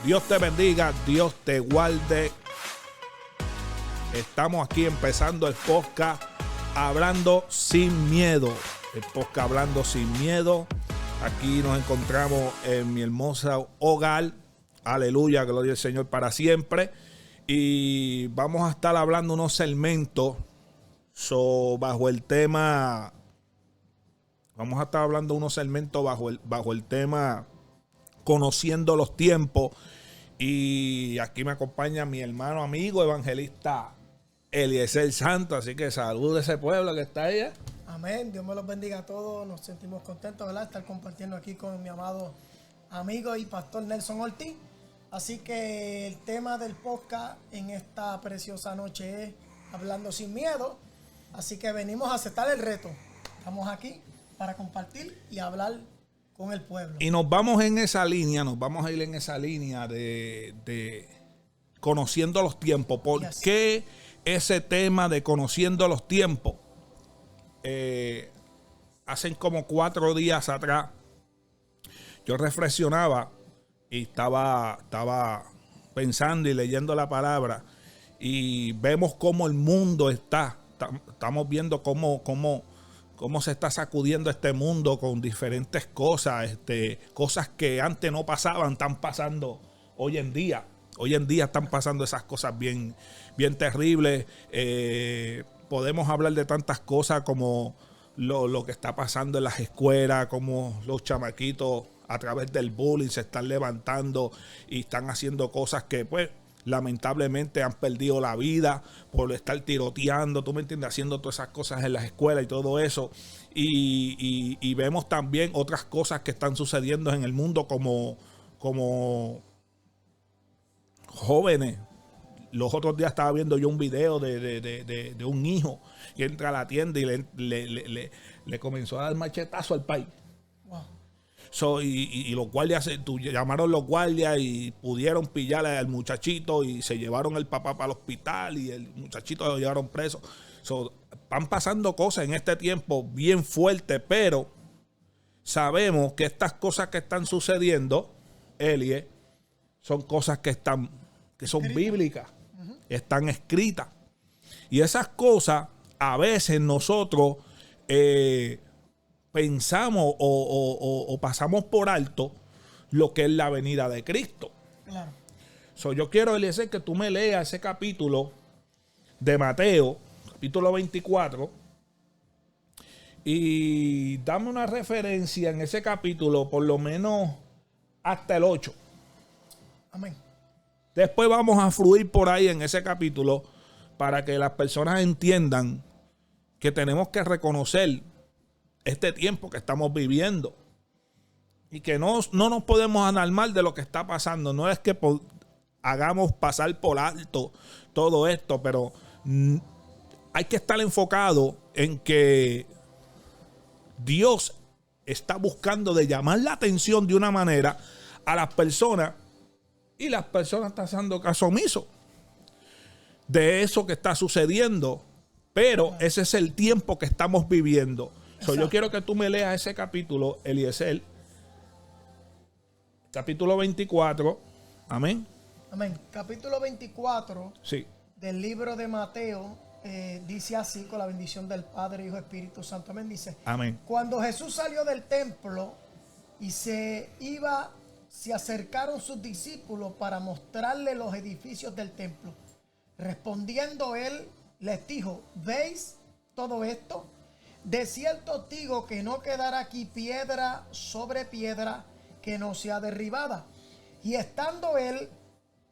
Dios te bendiga, Dios te guarde. Estamos aquí empezando el podcast Hablando Sin Miedo. El podcast Hablando Sin Miedo. Aquí nos encontramos en mi hermosa hogar. Aleluya, gloria al Señor para siempre. Y vamos a estar hablando unos segmentos bajo el tema. Vamos a estar hablando unos segmentos bajo el tema Conociendo los Tiempos. Y aquí me acompaña mi hermano amigo evangelista Eliezer Santos. Así que salude a ese pueblo que está allá. Amén. Dios me los bendiga a todos. Nos sentimos contentos, ¿verdad?, estar compartiendo aquí con mi amado amigo y pastor Nelson Ortiz. Así que el tema del podcast en esta preciosa noche es Hablando Sin Miedo. Así que venimos a aceptar el reto. Estamos aquí para compartir y hablar con el pueblo. Y nos vamos en esa línea, nos vamos a ir en esa línea de conociendo los tiempos. ¿Por qué ese tema de conociendo los tiempos? Hace como 4 días atrás yo reflexionaba y estaba pensando y leyendo la palabra, y vemos cómo el mundo estamos viendo cómo se está sacudiendo este mundo con diferentes cosas, cosas que antes no pasaban, están pasando hoy en día. Hoy en día están pasando esas cosas bien terribles. Podemos hablar de tantas cosas como lo que está pasando en las escuelas, como los chamaquitos a través del bullying se están levantando y están haciendo cosas que, pues, lamentablemente han perdido la vida por estar tiroteando, tú me entiendes, haciendo todas esas cosas en las escuelas y todo eso. Y vemos también otras cosas que están sucediendo en el mundo como jóvenes. Los otros días estaba viendo yo un video de un hijo que entra a la tienda y le comenzó a dar machetazo al país. Wow. Y los guardias, llamaron los guardias y pudieron pillar al muchachito y se llevaron el papá para el hospital y el muchachito lo llevaron preso. Van pasando cosas en este tiempo bien fuertes, pero sabemos que estas cosas que están sucediendo, Elie, son cosas que son bíblicas, están escritas. Y esas cosas a veces nosotros pensamos o pasamos por alto lo que es la venida de Cristo. Claro. Yo quiero, Eliezer, que tú me leas ese capítulo de Mateo, capítulo 24, y dame una referencia en ese capítulo, por lo menos hasta el 8. Amén. Después vamos a fluir por ahí en ese capítulo para que las personas entiendan que tenemos que reconocer este tiempo que estamos viviendo y que no nos podemos alarmar de lo que está pasando. No es que hagamos pasar por alto todo esto, pero hay que estar enfocado en que Dios está buscando de llamar la atención de una manera a las personas, y las personas están haciendo caso omiso de eso que está sucediendo. Pero ese es el tiempo que estamos viviendo. Yo quiero que tú me leas ese capítulo, Eliezer. Capítulo 24. Amén. Amén. Capítulo 24 sí, del libro de Mateo dice así, con la bendición del Padre, Hijo, Espíritu Santo. Amén. Dice: amén. Cuando Jesús salió del templo y se acercaron sus discípulos para mostrarle los edificios del templo. Respondiendo él, les dijo: ¿veis todo esto? De cierto os digo que no quedará aquí piedra sobre piedra que no sea derribada. Y estando él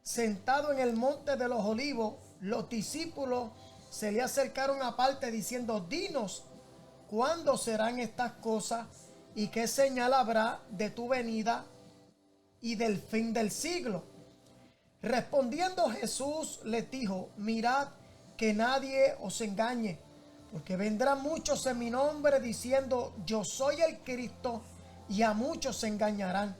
sentado en el monte de los olivos, los discípulos se le acercaron aparte diciendo: dinos, ¿cuándo serán estas cosas? ¿Y qué señal habrá de tu venida y del fin del siglo? Respondiendo Jesús les dijo: mirad que nadie os engañe, porque vendrán muchos en mi nombre diciendo: yo soy el Cristo, y a muchos se engañarán.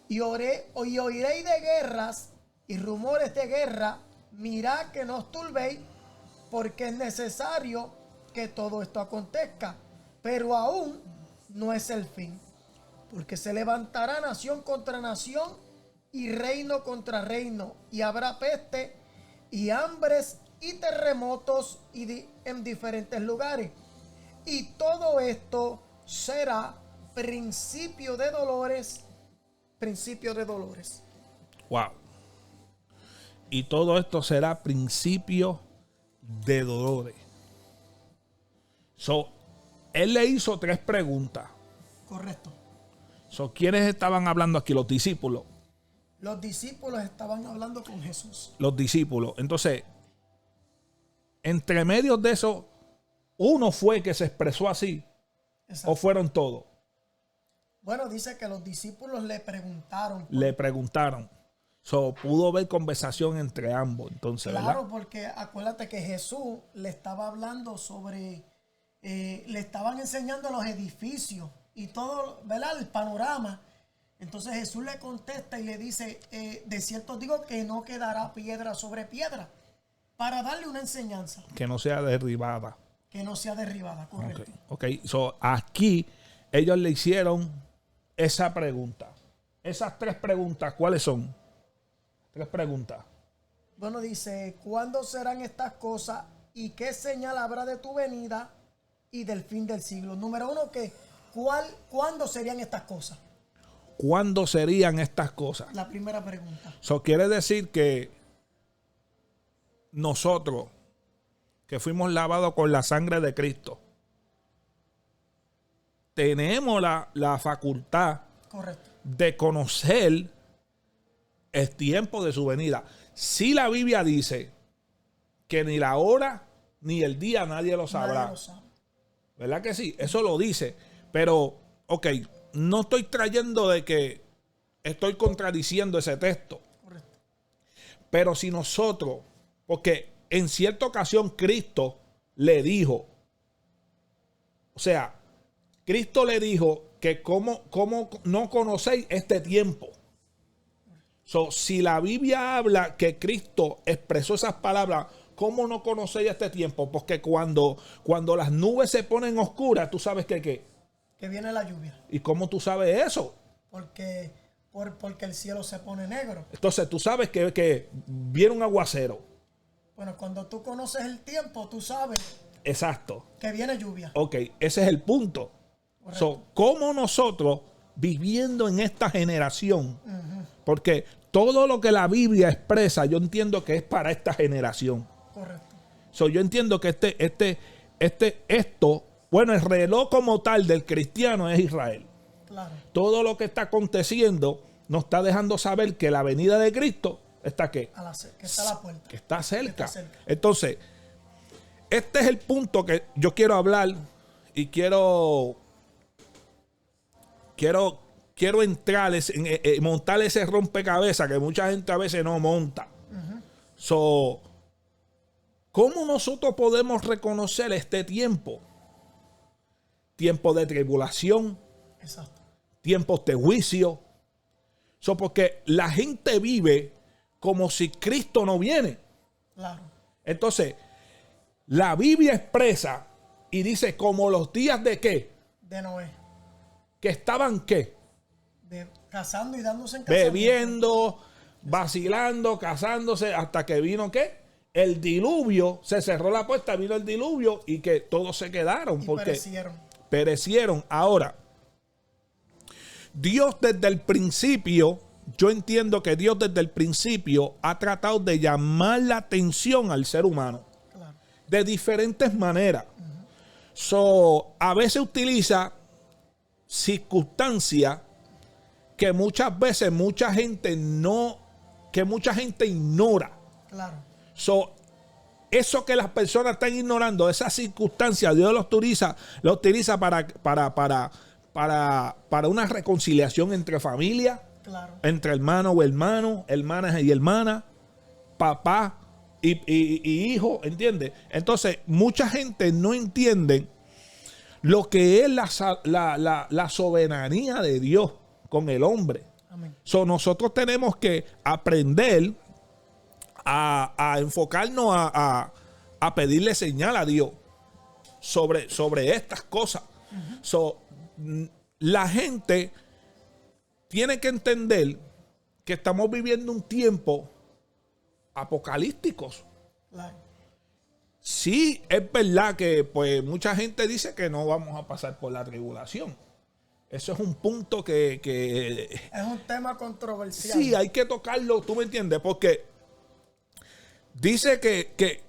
Y oiréis de guerras y rumores de guerra. Mirad que no os turbéis, porque es necesario que todo esto acontezca, pero aún no es el fin, porque se levantará nación contra nación y reino contra reino, y habrá peste y hambres y terremotos en diferentes lugares. Y todo esto será principio de dolores, principio de dolores. Wow. Y todo esto será principio de dolores. Él le hizo 3 preguntas. Correcto. ¿Quiénes estaban hablando aquí? Los discípulos. Los discípulos estaban hablando con Jesús. Los discípulos. Entonces, entre medios de eso, uno fue que se expresó así. Exacto. ¿O fueron todos? Bueno, dice que los discípulos le preguntaron. Le preguntaron. Pudo haber conversación entre ambos. Entonces, claro, ¿verdad? porque acuérdate que Jesús le estaba hablando sobre, le estaban enseñando los edificios y todo, ¿verdad? El panorama. Entonces Jesús le contesta y le dice, de cierto digo que no quedará piedra sobre piedra, para darle una enseñanza. Que no sea derribada. Que no sea derribada, correcto. Okay. Aquí ellos le hicieron esa pregunta. Esas 3 preguntas, ¿cuáles son? 3 preguntas. Bueno, dice, ¿cuándo serán estas cosas y qué señal habrá de tu venida y del fin del siglo? Número 1, ¿cuándo serían estas cosas? ¿Cuándo serían estas cosas? La primera pregunta. Quiere decir que nosotros, que fuimos lavados con la sangre de Cristo, tenemos la facultad, correcto, de conocer el tiempo de su venida. Si la Biblia dice que ni la hora ni el día nadie lo sabrá. Nadie lo sabe. ¿Verdad que sí? Eso lo dice. Pero, no estoy trayendo de que estoy contradiciendo ese texto. Correcto. Pero si nosotros, porque en cierta ocasión Cristo le dijo, Cristo le dijo que cómo no conocéis este tiempo. Si la Biblia habla que Cristo expresó esas palabras, ¿cómo no conocéis este tiempo? Porque cuando las nubes se ponen oscuras, tú sabes que viene la lluvia. ¿Y cómo tú sabes eso? Porque el cielo se pone negro. Entonces tú sabes que viene un aguacero. Bueno, cuando tú conoces el tiempo, tú sabes. Exacto. Que viene lluvia. Ese es el punto. ¿Cómo nosotros, viviendo en esta generación, porque todo lo que la Biblia expresa, yo entiendo que es para esta generación. Correcto. Yo entiendo que esto, el reloj como tal del cristiano es Israel. Claro. Todo lo que está aconteciendo nos está dejando saber que la venida de Cristo está ¿qué? Que está a la puerta. Que está cerca. Que está cerca. Entonces, este es el punto que yo quiero hablar y quiero entrar, montar ese rompecabezas que mucha gente a veces no monta. ¿Cómo nosotros podemos reconocer este tiempo? Tiempo de tribulación. Exacto. Tiempos de juicio. Porque la gente vive como si Cristo no viene. Claro. Entonces, la Biblia expresa y dice como los días de ¿qué? De Noé. Que estaban ¿qué? Casando y dándose en casamiento. Bebiendo, vacilando, casándose, hasta que vino ¿qué? El diluvio, se cerró la puerta, vino el diluvio y que todos se quedaron. Porque perecieron. Ahora, Dios desde el principio, yo entiendo que Dios desde el principio ha tratado de llamar la atención al ser humano. Claro. De diferentes maneras. A veces utiliza circunstancias que muchas veces mucha gente ignora. Claro. Eso que las personas están ignorando, esas circunstancias, Dios lo utiliza para una reconciliación entre familias, claro, entre hermano o hermano, hermanas y hermanas, papá y hijo, ¿entiendes? Entonces, mucha gente no entiende lo que es la soberanía de Dios con el hombre. Amén. Nosotros tenemos que aprender a enfocarnos a pedirle señal a Dios sobre estas cosas. La gente tiene que entender que estamos viviendo un tiempo apocalíptico. Claro. Sí, es verdad que pues mucha gente dice que no vamos a pasar por la tribulación. Eso es un punto que Es un tema controversial. sí, hay que tocarlo, ¿tú me entiendes? Porque dice que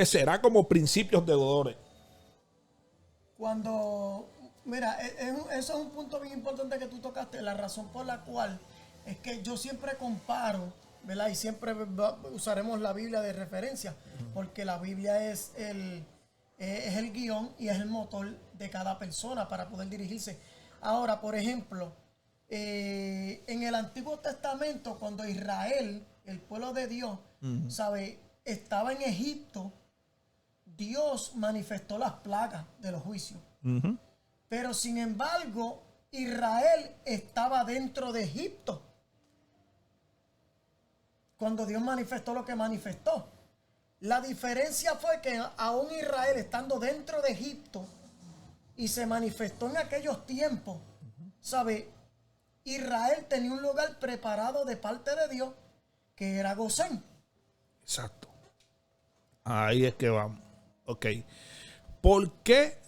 será como principios de dolores. Cuando, mira, eso es un punto bien importante que tú tocaste, la razón por la cual es que yo siempre comparo, ¿verdad? Y siempre usaremos la Biblia de referencia, porque la Biblia es el guión y es el motor de cada persona para poder dirigirse. Ahora, por ejemplo, en el Antiguo Testamento, cuando Israel, el pueblo de Dios, ¿sabe?, estaba en Egipto, Dios manifestó las plagas de los juicios. Pero sin embargo, Israel estaba dentro de Egipto cuando Dios manifestó lo que manifestó. La diferencia fue que aún Israel, estando dentro de Egipto y se manifestó en aquellos tiempos, ¿sabe?, Israel tenía un lugar preparado de parte de Dios, que era Gosén. Exacto. Ahí es que vamos. Ok. ¿Por qué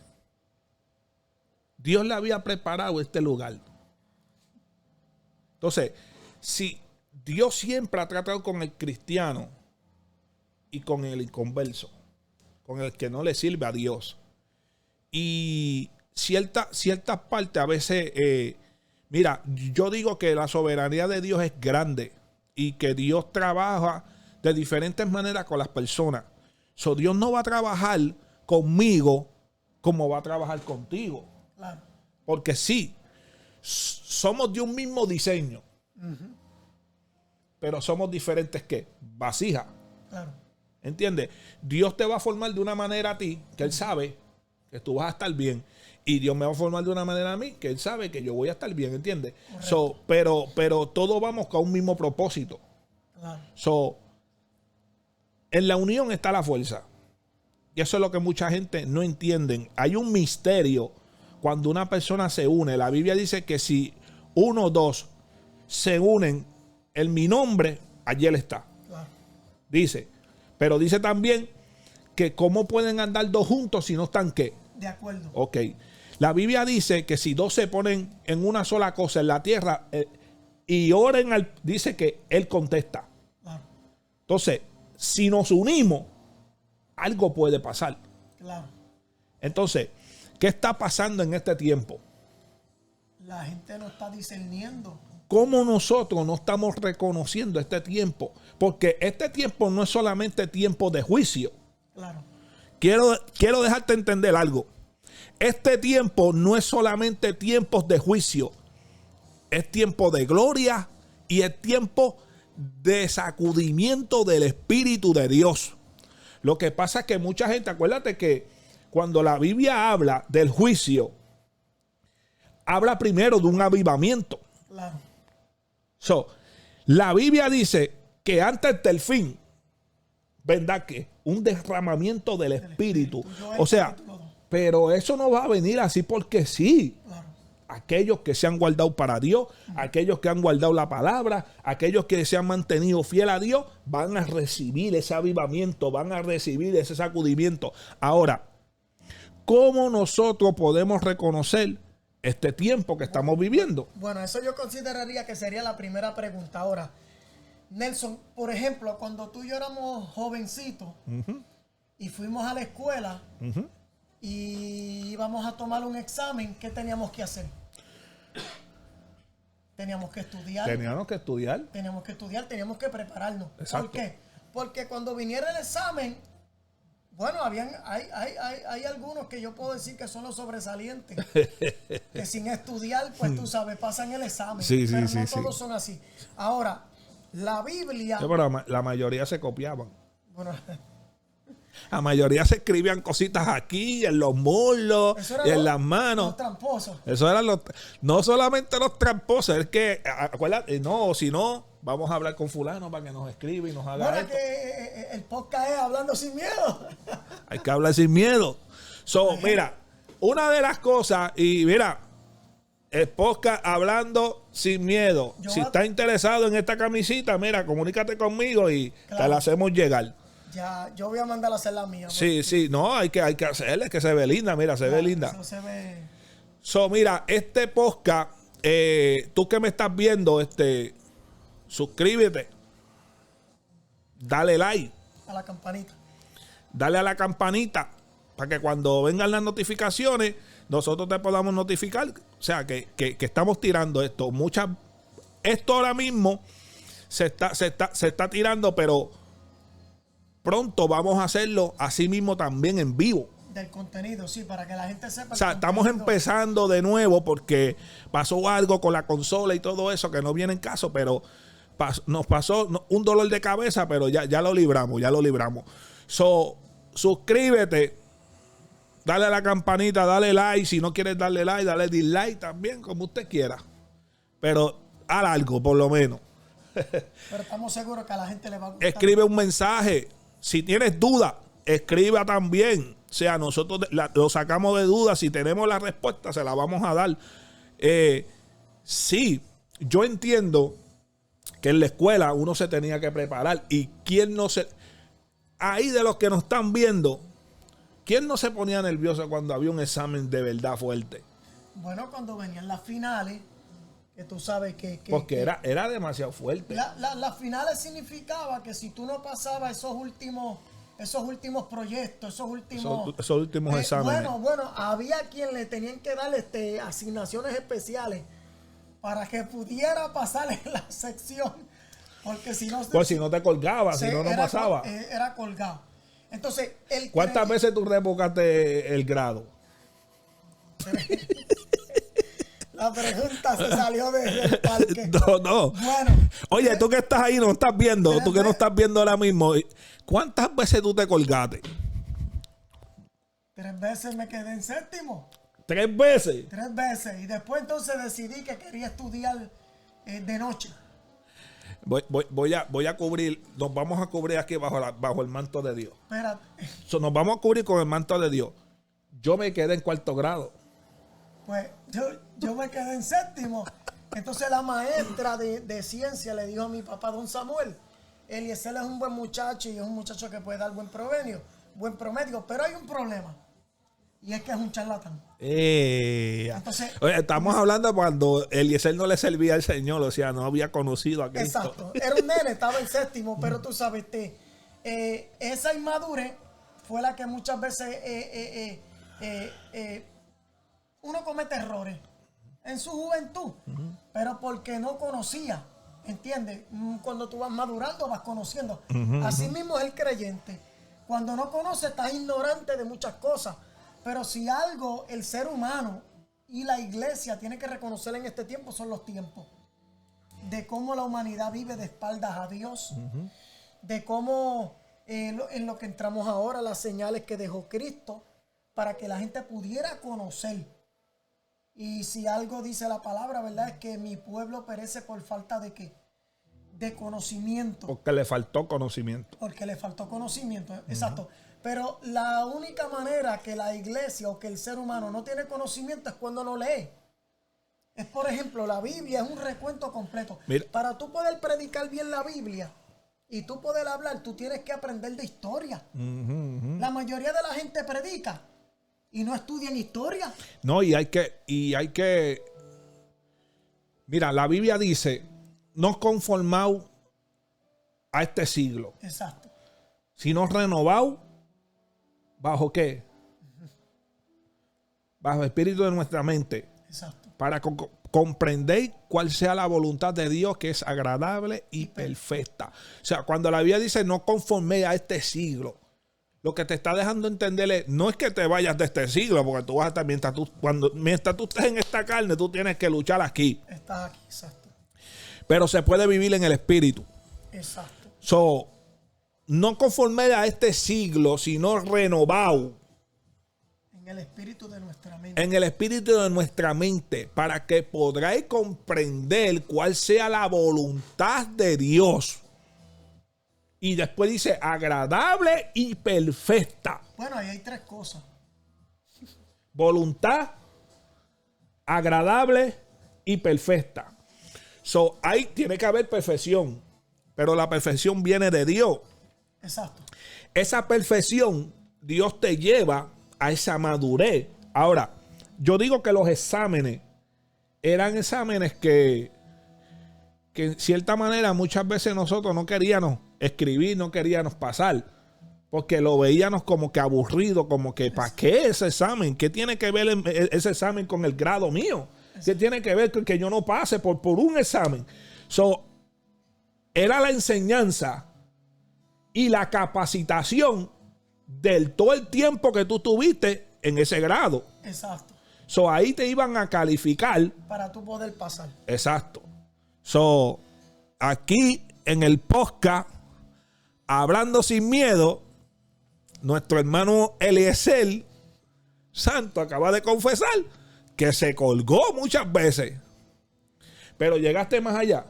Dios le había preparado este lugar? Entonces, si Dios siempre ha tratado con el cristiano y con el inconverso, con el que no le sirve a Dios, y ciertas partes a veces, mira, yo digo que la soberanía de Dios es grande y que Dios trabaja de diferentes maneras con las personas. So, Dios no va a trabajar conmigo como va a trabajar contigo. Claro. Porque sí, somos de un mismo diseño. Pero somos diferentes, ¿qué? Vasijas. Claro. ¿Entiendes? Dios te va a formar de una manera a ti, que Él sabe que tú vas a estar bien. Y Dios me va a formar de una manera a mí, que Él sabe que yo voy a estar bien, ¿entiendes? So, pero todos vamos con un mismo propósito. Claro. So, en la unión está la fuerza. Y eso es lo que mucha gente no entiende. Hay un misterio cuando una persona se une. La Biblia dice que si uno o dos se unen en mi nombre, allí Él está. Claro. Dice. Pero dice también que cómo pueden andar dos juntos si no están ¿qué? De acuerdo. Ok. La Biblia dice que si dos se ponen en una sola cosa en la tierra y oren, dice que Él contesta. Claro. Entonces, si nos unimos, algo puede pasar. Claro. Entonces, ¿qué está pasando en este tiempo? La gente no está discerniendo. ¿Cómo nosotros no estamos reconociendo este tiempo? Porque este tiempo no es solamente tiempo de juicio. Claro. Quiero dejarte entender algo. Este tiempo no es solamente tiempos de juicio. Es tiempo de gloria y es tiempo de sacudimiento del Espíritu de Dios. Lo que pasa es que mucha gente, acuérdate que cuando la Biblia habla del juicio, habla primero de un avivamiento. Claro. So, la Biblia dice que antes del fin vendrá que un derramamiento del Espíritu. O sea, pero eso no va a venir así porque sí. Claro. Aquellos que se han guardado para Dios, aquellos que han guardado la palabra, aquellos que se han mantenido fiel a Dios, van a recibir ese avivamiento, van a recibir ese sacudimiento. Ahora, ¿cómo nosotros podemos reconocer este tiempo que estamos viviendo? Bueno, eso yo consideraría que sería la primera pregunta. Ahora, Nelson, por ejemplo, cuando tú y yo éramos jovencitos y fuimos a la escuela y íbamos a tomar un examen, ¿qué teníamos que hacer? Teníamos que estudiar. Teníamos que estudiar. Teníamos que prepararnos. Exacto. ¿Por qué? Porque cuando viniera el examen, bueno, hay algunos que yo puedo decir que son los sobresalientes. Que sin estudiar, pues tú sabes, pasan el examen. Sí, pero sí, no sí, todos son así. Ahora, la Biblia... Sí, pero la mayoría se copiaban. Bueno, La mayoría se escribían cositas aquí, en los muslos, y en las manos. Los tramposos. Eso eran no solamente los tramposos, es que, acuérdate, no, si no, vamos a hablar con fulano para que nos escriba y nos haga Bueno, esto. que el podcast es Hablando Sin Miedo. Hay que hablar sin miedo. So, mira, una de las cosas, y mira, El podcast Hablando Sin Miedo. Si estás interesado en esta camisita, mira, comunícate conmigo y te la hacemos llegar. Ya, yo voy a mandar a hacer la mía. Sí, sí, no, hay que hacerle, que se ve linda, mira, se ve linda. Eso se ve. Mira, este podcast, tú que me estás viendo, suscríbete, dale like. A la campanita. Dale a la campanita para que cuando vengan las notificaciones, nosotros te podamos notificar. O sea, que estamos tirando esto. Esto ahora mismo se está tirando, pero pronto vamos a hacerlo así mismo también en vivo. Del contenido, sí, para que la gente sepa. O sea, estamos empezando de nuevo porque pasó algo con la consola y todo eso que no viene en caso, pero nos pasó un dolor de cabeza, pero ya lo libramos, suscríbete, dale a la campanita, dale like. Si no quieres darle like, dale dislike también, como usted quiera. Pero haz algo, por lo menos. Pero estamos seguros que a la gente le va a gustar. Escribe un mensaje. Si tienes duda, escriba también. O sea, nosotros lo sacamos de dudas. Si tenemos la respuesta, se la vamos a dar. Sí, yo entiendo que en la escuela uno se tenía que preparar. Y quién no se... Ahí de los que nos están viendo, ¿quién no se ponía nervioso cuando había un examen de verdad fuerte? Bueno, cuando venían las finales, que tú sabes que porque era demasiado fuerte. Las finales significaba que si tú no pasabas esos últimos proyectos, esos últimos exámenes. Bueno, había quien le tenían que dar asignaciones especiales para que pudiera pasar en la sección. Porque si no... Pues si no te colgaba, si no pasaba. Era colgado. Entonces, ¿cuántas veces tú revocaste el grado? La pregunta se salió del parque. No. Bueno. Oye, tú que estás ahí, no estás viendo. Tú que no estás viendo ahora mismo. ¿Cuántas veces tú te colgaste? 3 veces me quedé en séptimo. 3 veces. 3 veces. Y después entonces decidí que quería estudiar de noche. Voy a cubrir, nos vamos a cubrir aquí bajo el manto de Dios. Espérate. Nos vamos a cubrir con el manto de Dios. Yo me quedé en 4º grado. Pues yo me quedé en séptimo. Entonces la maestra de ciencia le dijo a mi papá, don Samuel, Eliezer es un buen muchacho y es un muchacho que puede dar buen promedio, pero hay un problema. Y es que es un charlatán. Entonces, oye, estamos hablando cuando Eliezer no le servía al Señor, o sea, no había conocido a Cristo. Exacto, era un nene, estaba en séptimo, pero tú sabes, esa inmadurez fue la que muchas veces uno comete errores en su juventud, pero porque no conocía, ¿entiendes? Cuando tú vas madurando, vas conociendo. Así mismo es el creyente. Cuando no conoce, estás ignorante de muchas cosas. Pero si algo el ser humano y la iglesia tiene que reconocer en este tiempo son los tiempos. De cómo la humanidad vive de espaldas a Dios. De cómo en lo que entramos ahora, las señales que dejó Cristo para que la gente pudiera conocer. Y si algo dice la palabra, ¿verdad? Es que mi pueblo perece por falta de ¿qué? De conocimiento. Porque le faltó conocimiento. Exacto. Pero la única manera que la iglesia o que el ser humano no tiene conocimiento es cuando no lee. Es, por ejemplo, la Biblia es un recuento completo. Mira. Para tú poder predicar bien la Biblia y tú poder hablar, tú tienes que aprender de historia. La mayoría de la gente predica y no estudian historia. No, y hay que... Mira, la Biblia dice, no conformaos a este siglo. Exacto. Sino renovaos. ¿Bajo qué? Bajo el espíritu de nuestra mente. Exacto. Para comprender cuál sea la voluntad de Dios, que es agradable y perfecta. O sea, cuando la Biblia dice no conforme a este siglo, lo que te está dejando entender no es que te vayas de este siglo, porque tú vas a estar, mientras tú estés en esta carne, tú tienes que luchar aquí. Estás aquí, exacto. Pero se puede vivir en el espíritu. Exacto. No conforme a este siglo, sino renovado. En el espíritu de nuestra mente. En el espíritu de nuestra mente, para que podráis comprender cuál sea la voluntad de Dios. Y después dice agradable y perfecta. Bueno, ahí hay 3 cosas. Voluntad, agradable y perfecta. So, ahí tiene que haber perfección, pero la perfección viene de Dios. Exacto. Esa perfección, Dios te lleva a esa madurez. Ahora, yo digo que los exámenes eran exámenes que en cierta manera muchas veces nosotros no queríamos escribir, no queríamos pasar, porque lo veíamos como que aburrido, como que ¿para qué ese examen? ¿Qué tiene que ver ese examen con el grado mío? ¿Qué tiene que ver con que yo no pase por un examen? So, era la enseñanza y la capacitación del todo el tiempo que tú tuviste en ese grado. Exacto. So, ahí te iban a calificar. Para tú poder pasar. Exacto. So, aquí en el podcast, Hablando Sin Miedo, nuestro hermano Eliezer Santo acaba de confesar que se colgó muchas veces. Pero llegaste más allá.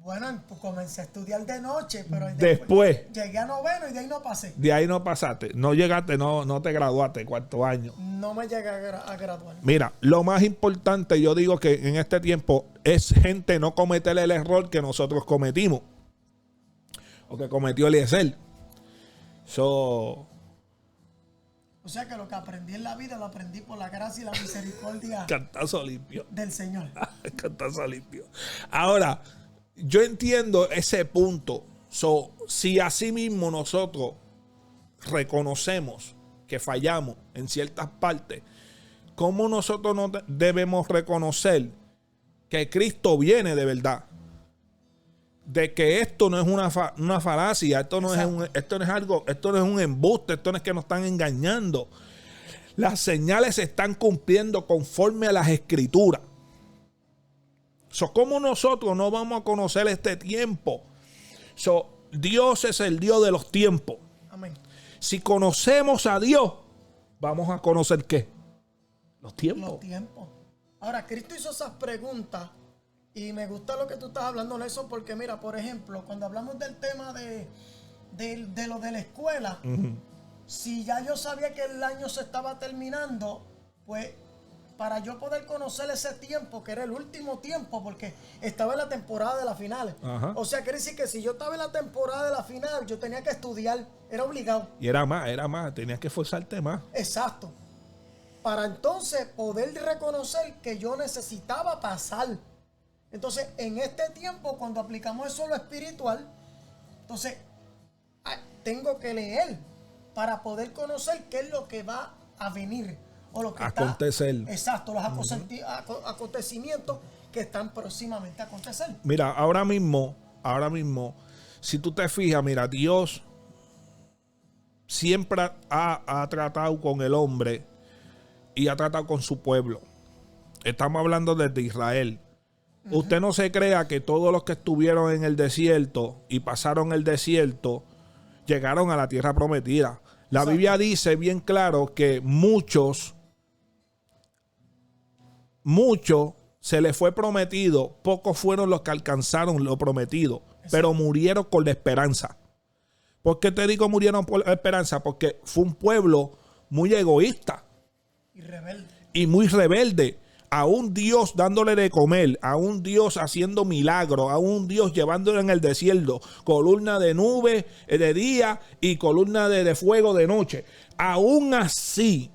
Bueno, pues comencé a estudiar de noche, pero después llegué a noveno y de ahí no pasé. De ahí no pasaste. No llegaste, no te graduaste, cuarto año. No me llegué a graduar. Mira, lo más importante, yo digo que en este tiempo es gente no cometer el error que nosotros cometimos. O que cometió Eliezer. O sea que lo que aprendí en la vida lo aprendí por la gracia y la misericordia Cantazo limpio. del Señor. Cantazo limpio. Ahora, yo entiendo ese punto. Si así mismo nosotros reconocemos que fallamos en ciertas partes, ¿cómo nosotros no debemos reconocer que Cristo viene de verdad? De que esto no es una falacia, esto no es algo, esto no es un embuste, esto no es que nos están engañando. Las señales se están cumpliendo conforme a las escrituras. ¿Cómo nosotros no vamos a conocer este tiempo? Dios es el Dios de los tiempos. Amén. Si conocemos a Dios, vamos a conocer ¿qué? Los tiempos. Los tiempos. Ahora, Cristo hizo esas preguntas y me gusta lo que tú estás hablando de eso porque mira, por ejemplo, cuando hablamos del tema de lo de la escuela, si ya yo sabía que el año se estaba terminando, pues para yo poder conocer ese tiempo, que era el último tiempo, porque estaba en la temporada de las finales. Ajá. O sea, quiere decir que si yo estaba en la temporada de la final, yo tenía que estudiar, era obligado. Y era más, tenías que esforzarte más. Exacto. Para entonces poder reconocer que yo necesitaba pasar. Entonces, en este tiempo, cuando aplicamos eso a lo espiritual, entonces tengo que leer para poder conocer qué es lo que va a venir. O lo que acontecer. Exacto, los acontecimientos que están próximamente a acontecer. Mira, ahora mismo, si tú te fijas, mira, Dios siempre ha tratado con el hombre y ha tratado con su pueblo. Estamos hablando desde Israel. Usted no se crea que todos los que estuvieron en el desierto y pasaron el desierto llegaron a la tierra prometida. La Exacto. Biblia dice bien claro que muchos se les fue prometido, pocos fueron los que alcanzaron lo prometido, pero murieron con la esperanza. ¿Por qué te digo murieron por la esperanza? Porque fue un pueblo muy egoísta y muy rebelde. A un Dios dándole de comer, a un Dios haciendo milagros, a un Dios llevándolo en el desierto, columna de nube de día y columna de fuego de noche. Aún así,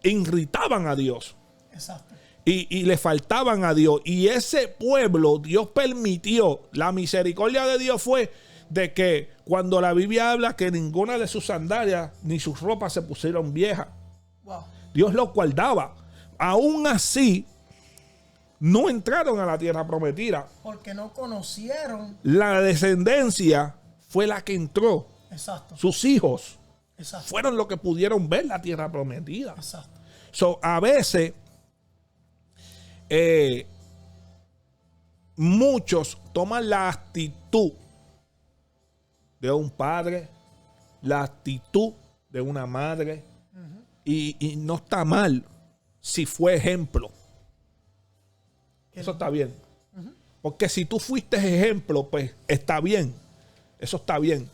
irritaban a Dios. Exacto. Y le faltaban a Dios. Y ese pueblo, Dios permitió, la misericordia de Dios fue de que cuando la Biblia habla que ninguna de sus sandalias ni sus ropas se pusieron viejas. Wow. Dios los guardaba. Aún así, no entraron a la tierra prometida. Porque no conocieron. La descendencia fue la que entró. Exacto. Sus hijos Exacto. fueron los que pudieron ver la tierra prometida. Exacto. A veces, muchos toman la actitud de un padre, la actitud de una madre, y no está mal. Si fue ejemplo, eso está bien. Porque si tú fuiste ejemplo, pues está bien. Eso está bien.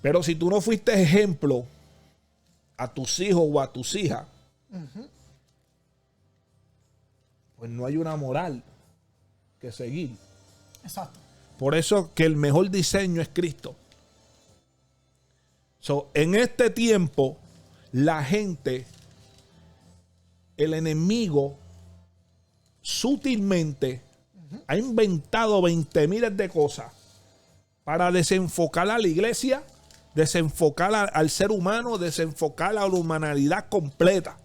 Pero si tú no fuiste ejemplo a tus hijos o a tus hijas, pues no hay una moral que seguir. Exacto. Por eso que el mejor diseño es Cristo. So, en este tiempo, la gente, el enemigo, sutilmente ha inventado 20 miles de cosas para desenfocar a la iglesia, desenfocar al ser humano, desenfocar a la humanidad completa.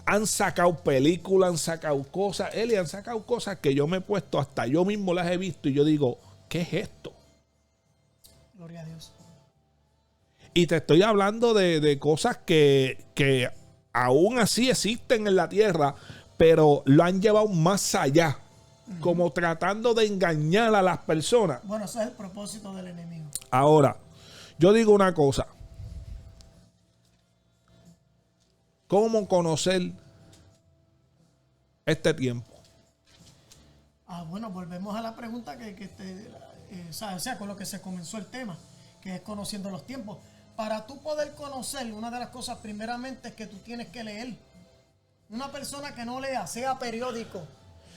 Han sacado películas, han sacado cosas, han sacado cosas que yo me he puesto, hasta yo mismo las he visto y yo digo, ¿qué es esto? Gloria a Dios. Y te estoy hablando de cosas que aún así existen en la tierra, pero lo han llevado más allá, como tratando de engañar a las personas. Bueno, ese es el propósito del enemigo. Ahora, yo digo una cosa. ¿Cómo conocer este tiempo? Bueno, volvemos a la pregunta o sea, con lo que se comenzó el tema, que es conociendo los tiempos. Para tú poder conocer, una de las cosas primeramente es que tú tienes que leer. Una persona que no lea, sea periódico,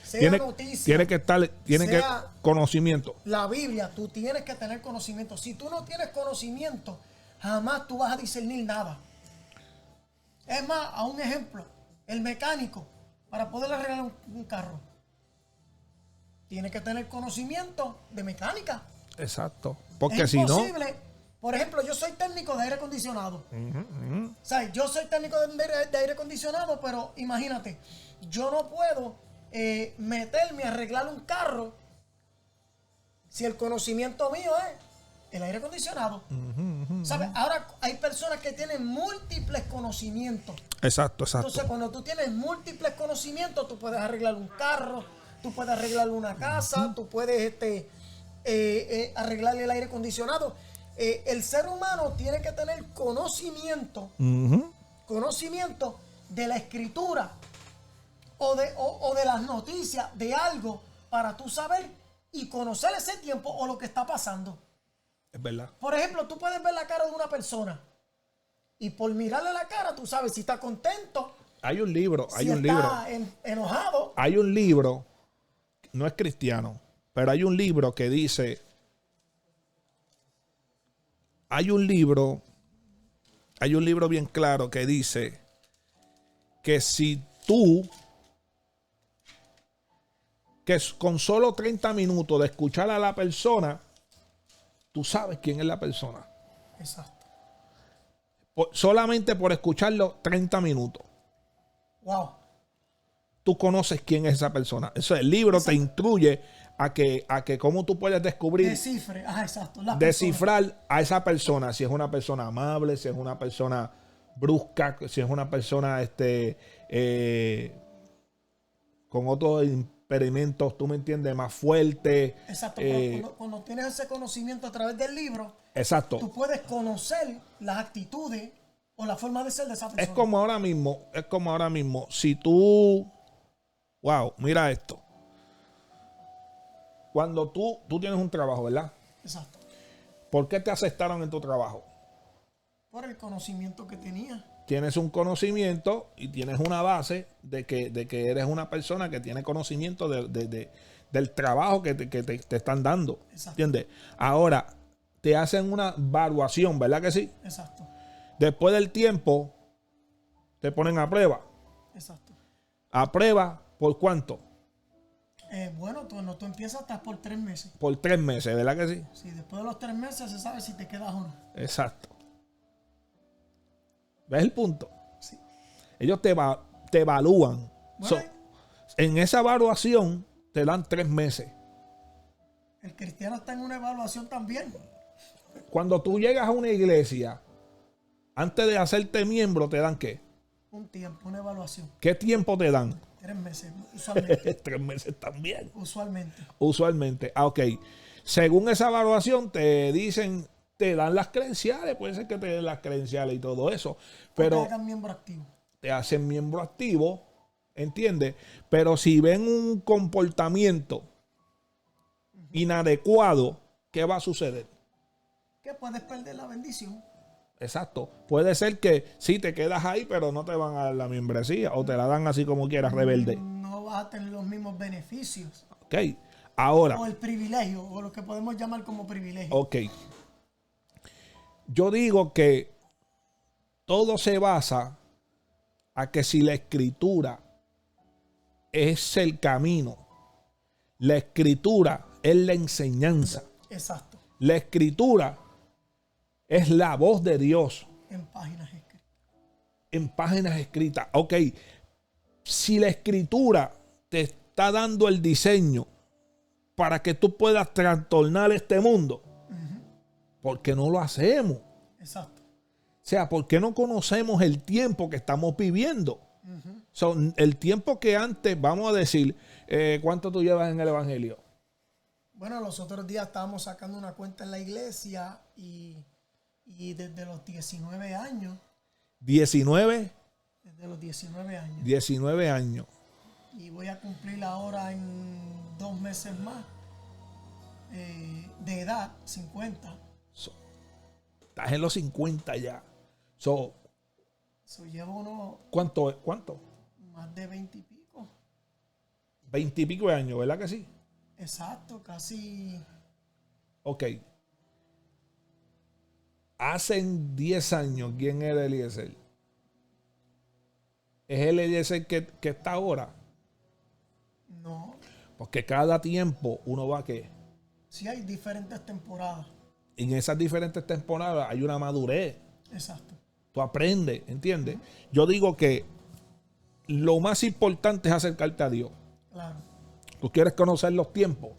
sea noticia, tiene que conocimiento. La Biblia, tú tienes que tener conocimiento. Si tú no tienes conocimiento, jamás tú vas a discernir nada. Es más, a un ejemplo, el mecánico, para poder arreglar un carro, tiene que tener conocimiento de mecánica. Exacto. Porque es si no... imposible. Por ejemplo, yo soy técnico de aire acondicionado. O sea, yo soy técnico de aire acondicionado, pero imagínate, yo no puedo meterme a arreglar un carro si el conocimiento mío es el aire acondicionado. ¿Sabes? Ahora hay personas que tienen múltiples conocimientos. Exacto. Entonces, cuando tú tienes múltiples conocimientos, tú puedes arreglar un carro, tú puedes arreglar una casa, tú puedes arreglarle el aire acondicionado. El ser humano tiene que tener conocimiento de la escritura o de las noticias de algo para tú saber y conocer ese tiempo o lo que está pasando. Es verdad. Por ejemplo, tú puedes ver la cara de una persona y por mirarle la cara tú sabes si está contento. Hay un libro, está enojado. Hay un libro, no es cristiano, pero hay un libro que dice... Hay un libro bien claro que dice que si tú, que con solo 30 minutos de escuchar a la persona, tú sabes quién es la persona. Exacto. Solamente por escucharlo 30 minutos. Wow. Tú conoces quién es esa persona. Eso, el libro Exacto. Te instruye a que cómo tú puedes descubrir, descifrar a esa persona, si es una persona amable, si es una persona brusca, si es una persona con otros experimentos, tú me entiendes, más fuerte. Exacto, cuando tienes ese conocimiento a través del libro, exacto, tú puedes conocer las actitudes o la forma de ser de esa persona. Es como ahora mismo, si tú, wow, mira esto. Cuando tú tienes un trabajo, ¿verdad? Exacto. ¿Por qué te aceptaron en tu trabajo? Por el conocimiento que tenía. Tienes un conocimiento y tienes una base de que eres una persona que tiene conocimiento del trabajo que te están dando. Exacto. ¿Entiendes? Ahora, te hacen una evaluación, ¿verdad que sí? Exacto. Después del tiempo, te ponen a prueba. Exacto. ¿A prueba por cuánto? Bueno, cuando tú empiezas estás por 3 meses. Por 3 meses, ¿verdad que sí? Sí, después de los 3 meses se sabe si te quedas o no. Exacto. ¿Ves el punto? Sí. Ellos te evalúan. Bueno, en esa evaluación te dan 3 meses. El cristiano está en una evaluación también. Cuando tú llegas a una iglesia, antes de hacerte miembro, ¿te dan qué? Un tiempo, una evaluación. ¿Qué tiempo te dan? 3 meses, usualmente. 3 meses también. Usualmente. Ok. Según esa evaluación te dicen, te dan las credenciales. Puede ser que te den las credenciales y todo eso. Pero te hagan miembro activo. Te hacen miembro activo, ¿entiendes? Pero si ven un comportamiento inadecuado, ¿qué va a suceder? Que puedes perder la bendición. Exacto. Puede ser que sí te quedas ahí, pero no te van a dar la membresía o te la dan así como quieras, rebelde. No no vas a tener los mismos beneficios. Ok. Ahora. O el privilegio, o lo que podemos llamar como privilegio. Ok. Yo digo que todo se basa a que si la escritura es el camino, la escritura es la enseñanza, Exacto. la escritura es la voz de Dios En páginas escritas. en páginas escritas. Ok, si la escritura te está dando el diseño para que tú puedas trastornar este mundo, ¿por qué no lo hacemos? Exacto. O sea, ¿por qué no conocemos el tiempo que estamos viviendo? El tiempo que antes, vamos a decir, ¿cuánto tú llevas en el Evangelio? Bueno, los otros días estábamos sacando una cuenta en la iglesia y desde los 19 años. 19. Desde los 19 años. 19 años. Y voy a cumplir ahora en 2 meses más de edad, 50. Estás en los 50 ya. Llevo unos ¿Cuánto? más de 20 y pico. 20 y pico de años, ¿verdad que sí? Exacto, casi. Ok. Hace 10 años, ¿quién era Eliezer? ¿Es el Eliezer que está ahora? No. Porque cada tiempo uno va que Sí, hay diferentes temporadas. en esas diferentes temporadas hay una madurez. Exacto. Tú aprendes, ¿entiendes? Yo digo que lo más importante es acercarte a Dios. Claro. Tú quieres conocer los tiempos,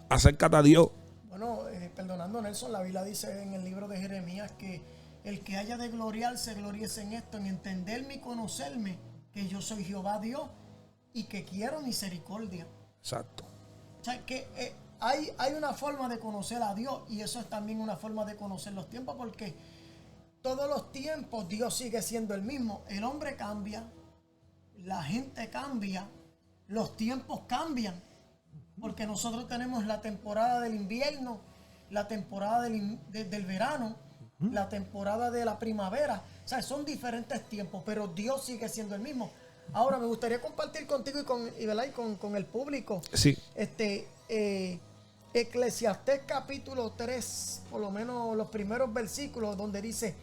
acércate a Dios. Bueno, perdonando Nelson, la Biblia dice en el libro de Jeremías que el que haya de gloriarse, gloríese en esto, en entenderme y conocerme, que yo soy Jehová Dios y que quiero misericordia. Exacto. O sea, que hay una forma de conocer a Dios y eso es también una forma de conocer los tiempos, porque todos los tiempos Dios sigue siendo el mismo. El hombre cambia, la gente cambia, los tiempos cambian, porque nosotros tenemos la temporada del invierno, la temporada del verano, la temporada de la primavera. O sea, son diferentes tiempos, pero Dios sigue siendo el mismo. Ahora, me gustaría compartir contigo y con el público. Sí. Eclesiastés capítulo 3, por lo menos los primeros versículos, donde dice,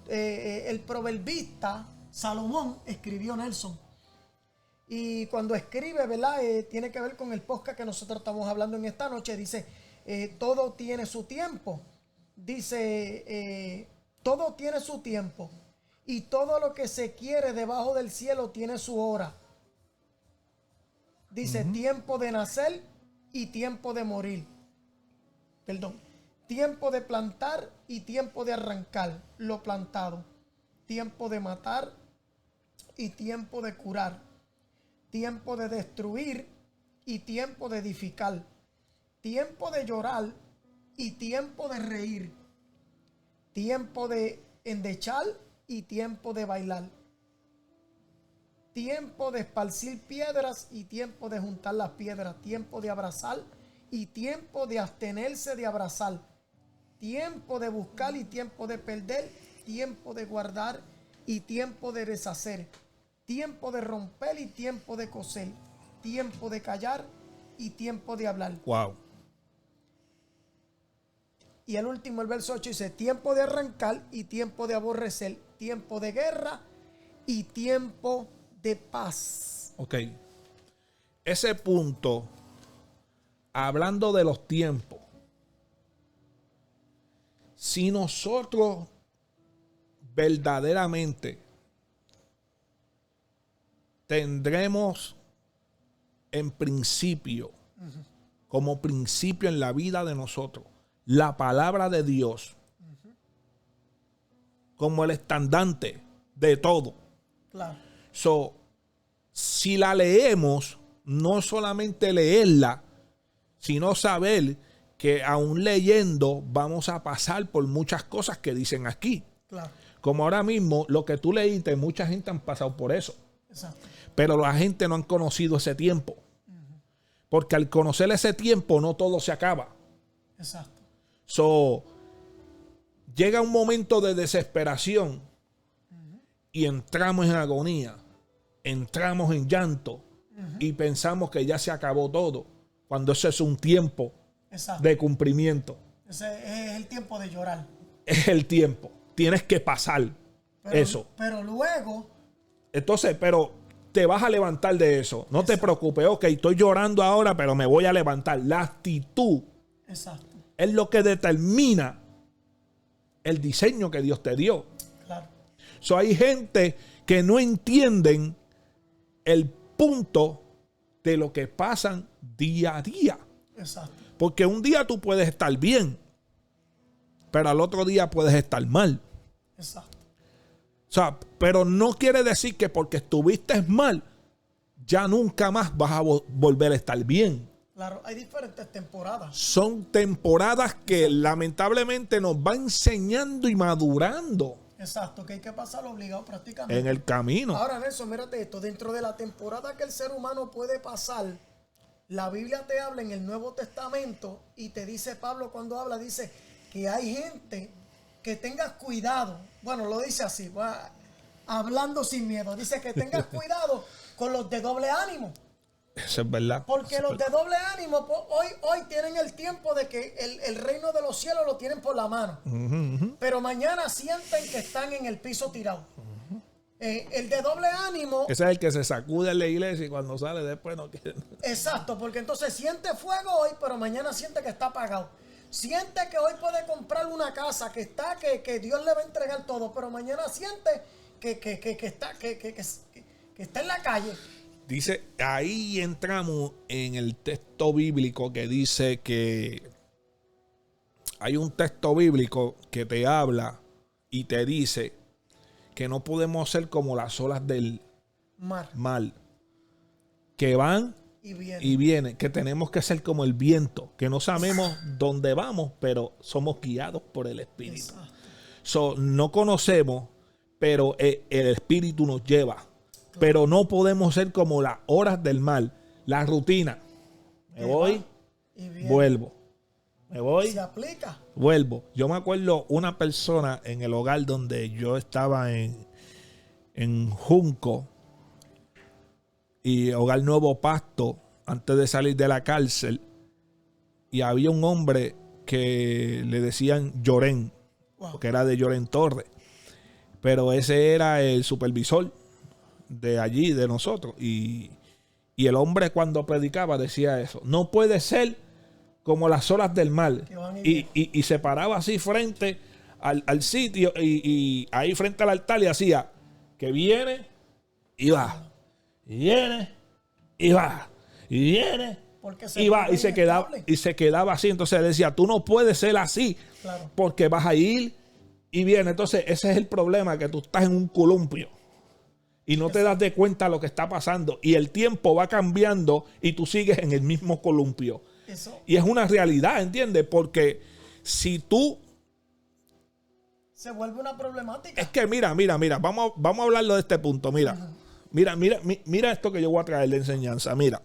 el proverbista Salomón escribió Nelson. Y cuando escribe, ¿verdad? Tiene que ver con el podcast que nosotros estamos hablando en esta noche. Dice, todo tiene su tiempo. Dice, todo tiene su tiempo. Y todo lo que se quiere debajo del cielo tiene su hora. Dice, tiempo de nacer y tiempo de morir. Perdón. Tiempo de plantar y tiempo de arrancar lo plantado. Tiempo de matar y tiempo de curar. Tiempo de destruir y tiempo de edificar. Tiempo de llorar y tiempo de reír. Tiempo de endechar y tiempo de bailar. Tiempo de esparcir piedras y tiempo de juntar las piedras. Tiempo de abrazar y tiempo de abstenerse de abrazar. Tiempo de buscar y tiempo de perder. Tiempo de guardar y tiempo de deshacer. Tiempo de romper y tiempo de coser. Tiempo de callar y tiempo de hablar. Wow. Y el último, el verso 8 dice, tiempo de arrancar y tiempo de aborrecer. Tiempo de guerra y tiempo de paz. Ok. Ese punto, hablando de los tiempos, si nosotros verdaderamente tendremos en principio, como principio en la vida de nosotros, la palabra de Dios como el estandarte de todo. Claro. Si la leemos, no solamente leerla, sino saber que aún leyendo vamos a pasar por muchas cosas que dicen aquí. Claro. Como ahora mismo, lo que tú leíste, mucha gente han pasado por eso. Exacto. Pero la gente no han conocido ese tiempo. Porque al conocer ese tiempo, no todo se acaba. Exacto. Llega un momento de desesperación y entramos en agonía, entramos en llanto, y pensamos que ya se acabó todo, cuando eso es un tiempo Exacto. de cumplimiento. Ese es el tiempo de llorar. Es el tiempo. Tienes que pasar eso. Pero luego, Entonces, pero te vas a levantar de eso. No te preocupes. Ok, estoy llorando ahora, pero me voy a levantar. La actitud exacto, es lo que determina el diseño que Dios te dio. claro, So, hay gente que no entienden el punto de lo que pasan día a día. exacto, Porque un día tú puedes estar bien, pero al otro día puedes estar mal. exacto. O sea, pero no quiere decir que porque estuviste mal, ya nunca más vas a volver a estar bien. Claro, hay diferentes temporadas. Son temporadas que lamentablemente nos va enseñando y madurando Exacto, que hay que pasar obligado prácticamente. en el camino. Ahora, Nelson, mírate esto. Dentro de la temporada que el ser humano puede pasar, la Biblia te habla en el Nuevo Testamento y te dice Pablo cuando habla, dice que hay gente que tengas cuidado. Bueno, lo dice así, va hablando sin miedo. Dice que tengas cuidado con los de doble ánimo. Eso es verdad. Porque Eso es los de doble ánimo hoy tienen el tiempo de que el reino de los cielos lo tienen por la mano. Pero mañana sienten que están en el piso tirado. El de doble ánimo. Ese es el que se sacude en la iglesia y cuando sale después no quiere. Exacto, porque entonces siente fuego hoy, pero mañana siente que está apagado. Siente que hoy puede comprar una casa, que Dios le va a entregar todo, pero mañana siente que está en la calle. Dice, ahí entramos en el texto bíblico que dice que hay un texto bíblico que te habla y te dice que no podemos ser como las olas del mar, que van y vienen, que tenemos que ser como el viento, que no sabemos dónde vamos, pero somos guiados por el Espíritu. So, no conocemos, pero el Espíritu nos lleva. Pero no podemos ser como las horas del mar, la rutina. Me voy, vuelvo. Me voy, se aplica. Vuelvo. Yo me acuerdo una persona en el hogar donde yo estaba en Junco y Hogar Nuevo Pasto, antes de salir de la cárcel, y había un hombre que le decían Llorén, que era de Llorén Torres, pero ese era el supervisor de allí, de nosotros, y el hombre cuando predicaba decía eso: no puede ser como las olas del mar, y se paraba así frente al sitio y ahí frente al altar y hacía que viene y va, y viene y va, y viene y va, y se quedaba así. Entonces él decía: tú no puedes ser así, claro, porque vas a ir y viene. Entonces ese es el problema, que tú estás en un columpio y no te das de cuenta de lo que está pasando, y el tiempo va cambiando y tú sigues en el mismo columpio. Y es una realidad, ¿entiendes? Porque si tú... se vuelve una problemática. Es que mira, vamos a hablarlo de este punto. Mira, mira esto que yo voy a traer de enseñanza. Mira,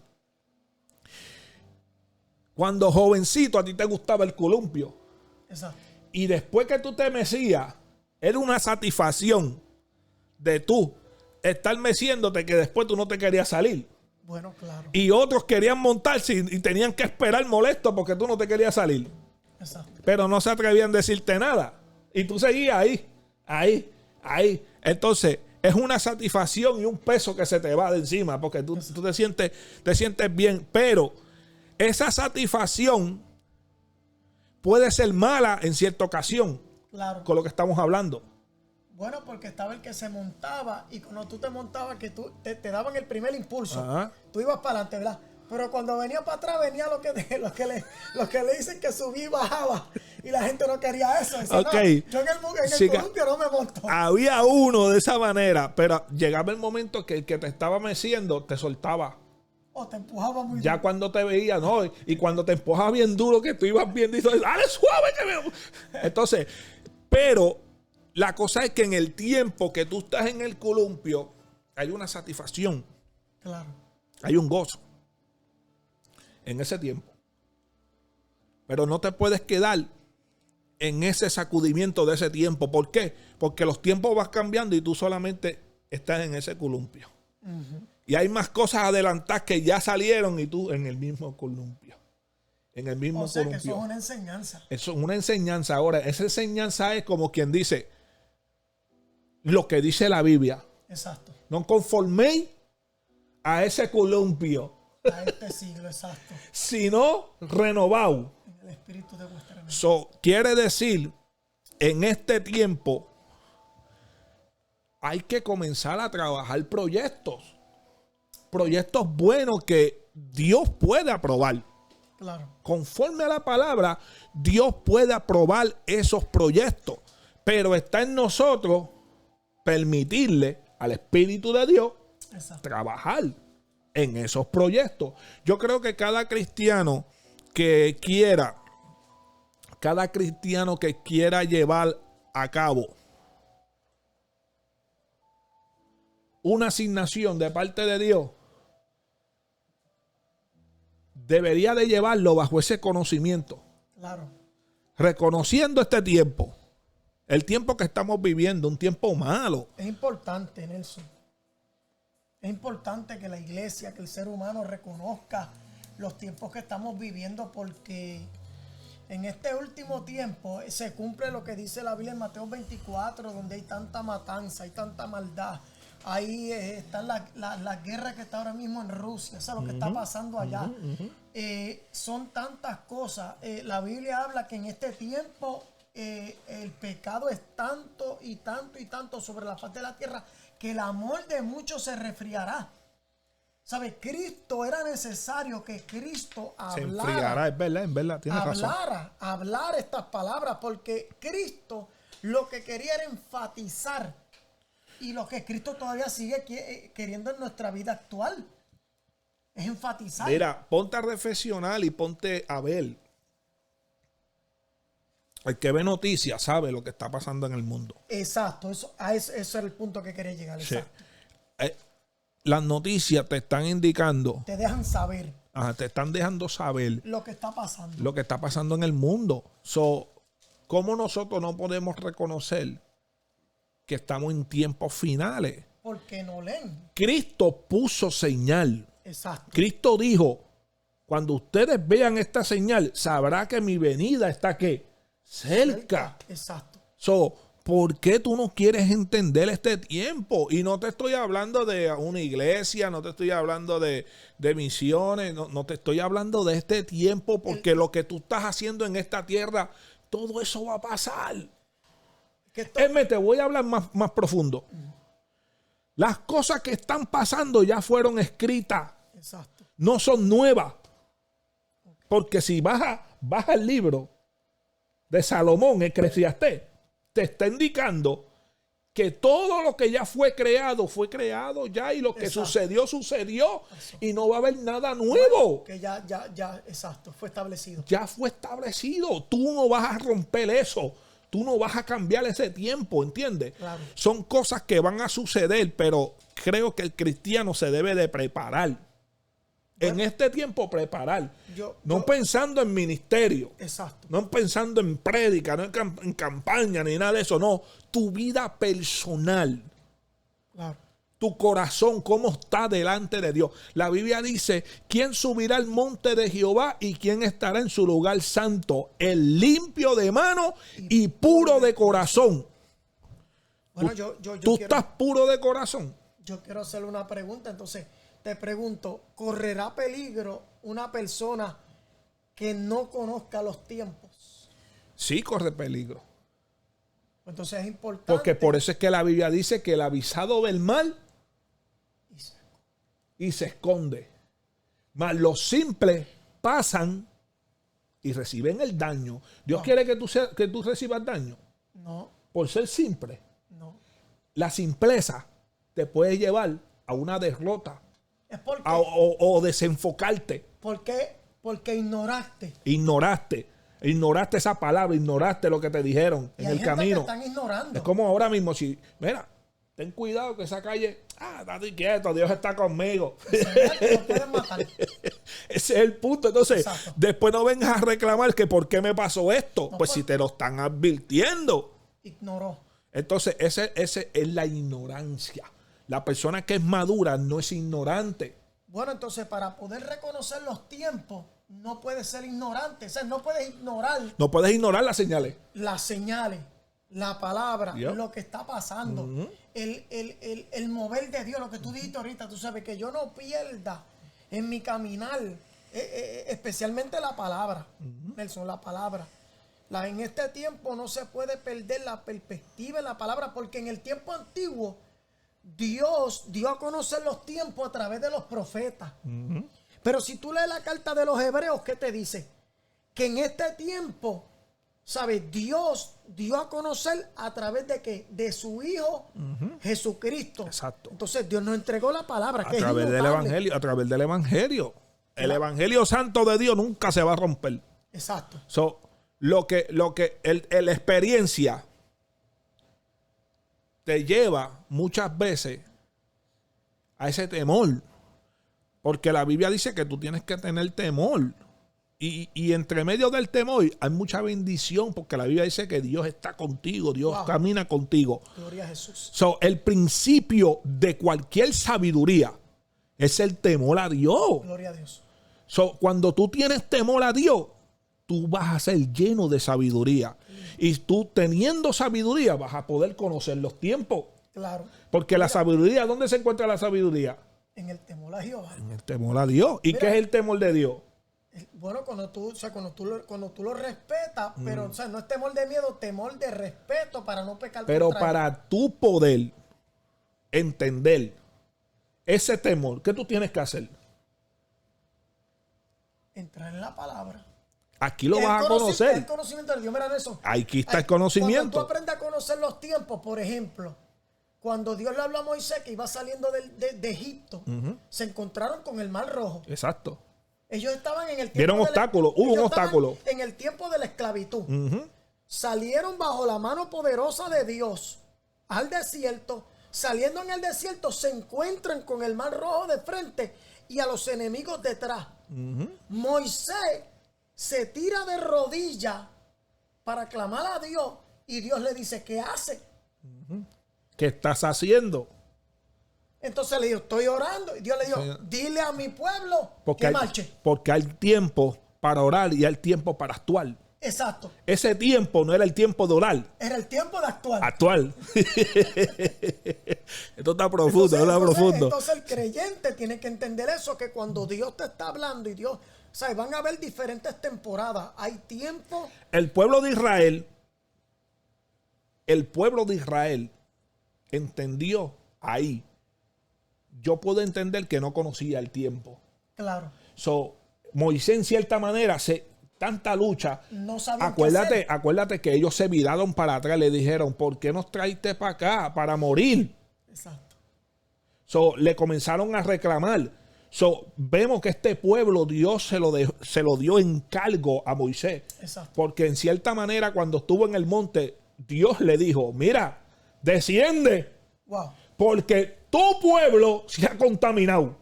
cuando jovencito a ti te gustaba el columpio. Exacto. Y después que tú te mecías, era una satisfacción de tú estar meciéndote, que después tú no te querías salir. Bueno, claro. Y otros querían montarse y tenían que esperar molesto porque tú no te querías salir. Exacto. Pero no se atrevían a decirte nada. Y tú seguías ahí. Entonces, es una satisfacción y un peso que se te va de encima, porque tú te sientes bien. Pero esa satisfacción puede ser mala en cierta ocasión. Claro. Con lo que estamos hablando. Bueno, porque estaba el que se montaba, y cuando tú te montabas, que tú te daban el primer impulso. Ajá. Tú ibas para adelante, ¿verdad? Pero cuando venía para atrás, venía lo que le dicen que subía y bajaba. Y la gente no quería eso. Decía, Okay. No, yo en el columpio no me monto. Había uno de esa manera, pero llegaba el momento que el que te estaba meciendo te soltaba. O te empujaba muy Ya duro. cuando te veía, ¿no? Y cuando te empujaba bien duro, que tú ibas bien, dices, dale suave que veo. Entonces, pero la cosa es que en el tiempo que tú estás en el columpio, hay una satisfacción. Claro. Hay un gozo en ese tiempo. Pero no te puedes quedar en ese sacudimiento de ese tiempo. ¿Por qué? Porque los tiempos van cambiando y tú solamente estás en ese columpio. Y hay más cosas adelantadas que ya salieron y tú en el mismo columpio. En el mismo O sea que columpio. eso es una enseñanza. Eso es una enseñanza. Ahora, esa enseñanza es como quien dice lo que dice la Biblia. Exacto. No conforméis a ese columpio, A este siglo, exacto. sino renovado. En el espíritu de vuestra mente. So, quiere decir, en este tiempo hay que comenzar a trabajar proyectos. Proyectos buenos que Dios puede aprobar. Claro. Conforme a la palabra, Dios puede aprobar esos proyectos. Pero está en nosotros permitirle al Espíritu de Dios Exacto. trabajar en esos proyectos. Yo creo que cada cristiano que quiera llevar a cabo una asignación de parte de Dios, debería de llevarlo bajo ese conocimiento, Claro. reconociendo este tiempo, el tiempo que estamos viviendo, un tiempo malo. Es importante, Nelson. Es importante que la iglesia, que el ser humano reconozca los tiempos que estamos viviendo, porque en este último tiempo se cumple lo que dice la Biblia en Mateo 24, donde hay tanta matanza, hay tanta maldad. Ahí están las guerras que está ahora mismo en Rusia, eso es lo que está pasando allá. Son tantas cosas. La Biblia habla que en este tiempo el pecado es tanto y tanto y tanto sobre la faz de la tierra que el amor de muchos se resfriará. ¿Sabe? Cristo, era necesario que Cristo Se hablara. enfriará, es verdad, tienes razón. Hablar estas palabras, porque Cristo lo que quería era enfatizar, y lo que Cristo todavía sigue queriendo en nuestra vida actual es enfatizar. Mira, ponte a reflexionar y ponte a ver. El que ve noticias sabe lo que está pasando en el mundo. Exacto, ese es el punto que quería llegar. Sí. Exacto. Las noticias te están indicando, Te dejan saber te están dejando saber lo que está pasando. lo que está pasando en el mundo. So, ¿cómo nosotros no podemos reconocer que estamos en tiempos finales? Porque no leen. Cristo puso señal. Exacto. Cristo dijo, cuando ustedes vean esta señal, sabrá que mi venida está ¿qué? Cerca. Exacto. So, ¿por qué tú no quieres entender este tiempo? Y no te estoy hablando de una iglesia, no te estoy hablando de misiones, no te estoy hablando de este tiempo, porque lo que tú estás haciendo en esta tierra, todo eso va a pasar. Te voy a hablar más profundo. Las cosas que están pasando ya fueron escritas. Exacto. No son nuevas. Porque si vas al libro de Salomón, Eclesiastés, te está indicando que todo lo que ya fue creado ya, y lo que sucedió. Y no va a haber nada nuevo. Que ya, exacto, fue establecido. Ya fue establecido. Tú no vas a romper eso. Tú no vas a cambiar ese tiempo, ¿entiendes? Claro. Son cosas que van a suceder, pero creo que el cristiano se debe de preparar. En este tiempo preparar. No pensando en ministerio. Exacto. No pensando en prédica, no en campaña, ni nada de eso. No, tu vida personal. Claro. Tu corazón, cómo está delante de Dios. La Biblia dice, ¿quién subirá al monte de Jehová y quién estará en su lugar santo? El limpio de mano y puro de corazón. Bueno, ¿Tú estás puro de corazón? Yo quiero hacerle una pregunta, entonces te pregunto, ¿correrá peligro una persona que no conozca los tiempos? Sí, corre peligro. Entonces es importante. Porque por eso es que la Biblia dice que el avisado ve el mal y se esconde. Mas los simples pasan y reciben el daño. ¿Dios quiere que tú recibas daño? No. Por ser simple. No. La simpleza te puede llevar a una derrota. Es porque, o desenfocarte. ¿Por qué? Porque ignoraste. Ignoraste esa palabra, ignoraste lo que te dijeron en el camino. Que están ignorando. Es como ahora mismo, si, mira, ten cuidado que esa calle, estate quieto, Dios está conmigo. Lo pueden matar. Ese es el punto. Entonces, exacto. Después no vengas a reclamar que por qué me pasó esto. No, pues si te lo están advirtiendo. Ignoró. Entonces, ese es la ignorancia. La persona que es madura no es ignorante. Bueno, entonces para poder reconocer los tiempos, no puedes ser ignorante. O sea, no puedes ignorar No puedes ignorar las señales. las señales, la palabra, Yep. lo que está pasando, el mover de Dios, lo que tú dijiste ahorita. Tú sabes que yo no pierda en mi caminar, especialmente la palabra, Nelson, la palabra. En este tiempo no se puede perder la perspectiva en la palabra, porque en el tiempo antiguo Dios dio a conocer los tiempos a través de los profetas. Pero si tú lees la carta de los Hebreos, ¿qué te dice? Que en este tiempo, ¿sabes? Dios dio a conocer a través de ¿qué? De su Hijo Jesucristo. Exacto. Entonces Dios nos entregó la palabra, A que través es del inmutable. evangelio. A través del evangelio. El evangelio santo de Dios nunca se va a romper. Exacto. So, la experiencia te lleva muchas veces a ese temor. Porque la Biblia dice que tú tienes que tener temor. Y entre medio del temor hay mucha bendición, porque la Biblia dice que Dios está contigo, Dios Wow. camina contigo. Gloria a Jesús. So, el principio de cualquier sabiduría es el temor a Dios. Gloria a Dios. So, cuando tú tienes temor a Dios, tú vas a ser lleno de sabiduría. Y tú teniendo sabiduría vas a poder conocer los tiempos. Claro. Porque la sabiduría, ¿dónde se encuentra la sabiduría? En el temor a Jehová. En el temor a Dios. ¿Y Mira, qué es el temor de Dios? Bueno, cuando tú lo respetas, pero o sea, no es temor de miedo, temor de respeto para no pecar Pero contra él. para tú poder entender ese temor, ¿qué tú tienes que hacer? Entrar en la palabra. Aquí lo El vas a El conocer. conocimiento de Dios. Mira eso. Aquí está el Cuando tú conocimiento. aprendes a conocer los tiempos, por ejemplo, cuando Dios le habló a Moisés que iba saliendo de Egipto, se encontraron con el Mar Rojo. Exacto. Ellos estaban en el tiempo Vieron obstáculos, hubo un ellos estaban obstáculo. en el tiempo de la esclavitud. Salieron bajo la mano poderosa de Dios al desierto. Saliendo en el desierto se encuentran con el Mar Rojo de frente y a los enemigos detrás. Moisés se tira de rodillas para clamar a Dios y Dios le dice, ¿qué hace? ¿Qué estás haciendo? Entonces le dijo, estoy orando. Y Dios le dijo, Sí. dile a mi pueblo Porque que hay, marche. porque hay tiempo para orar y hay tiempo para actuar. Exacto. Ese tiempo no era el tiempo de orar. Era el tiempo de actuar. Actual. Esto está profundo, está profundo. Entonces el creyente tiene que entender eso, que cuando Dios te está hablando y Dios, o sea, van a haber diferentes temporadas. Hay tiempo. El pueblo de Israel entendió ahí. Yo puedo entender que no conocía el tiempo. Claro. So, Moisés en cierta manera tanta lucha. No sabían qué hacer. Acuérdate que ellos se viraron para atrás, le dijeron, ¿por qué nos traiste para acá? Para morir. Exacto. So, le comenzaron a reclamar. So, vemos que este pueblo Dios se lo dio en cargo a Moisés. Exacto. Porque en cierta manera cuando estuvo en el monte, Dios le dijo, mira, desciende, Wow. porque tu pueblo se ha contaminado.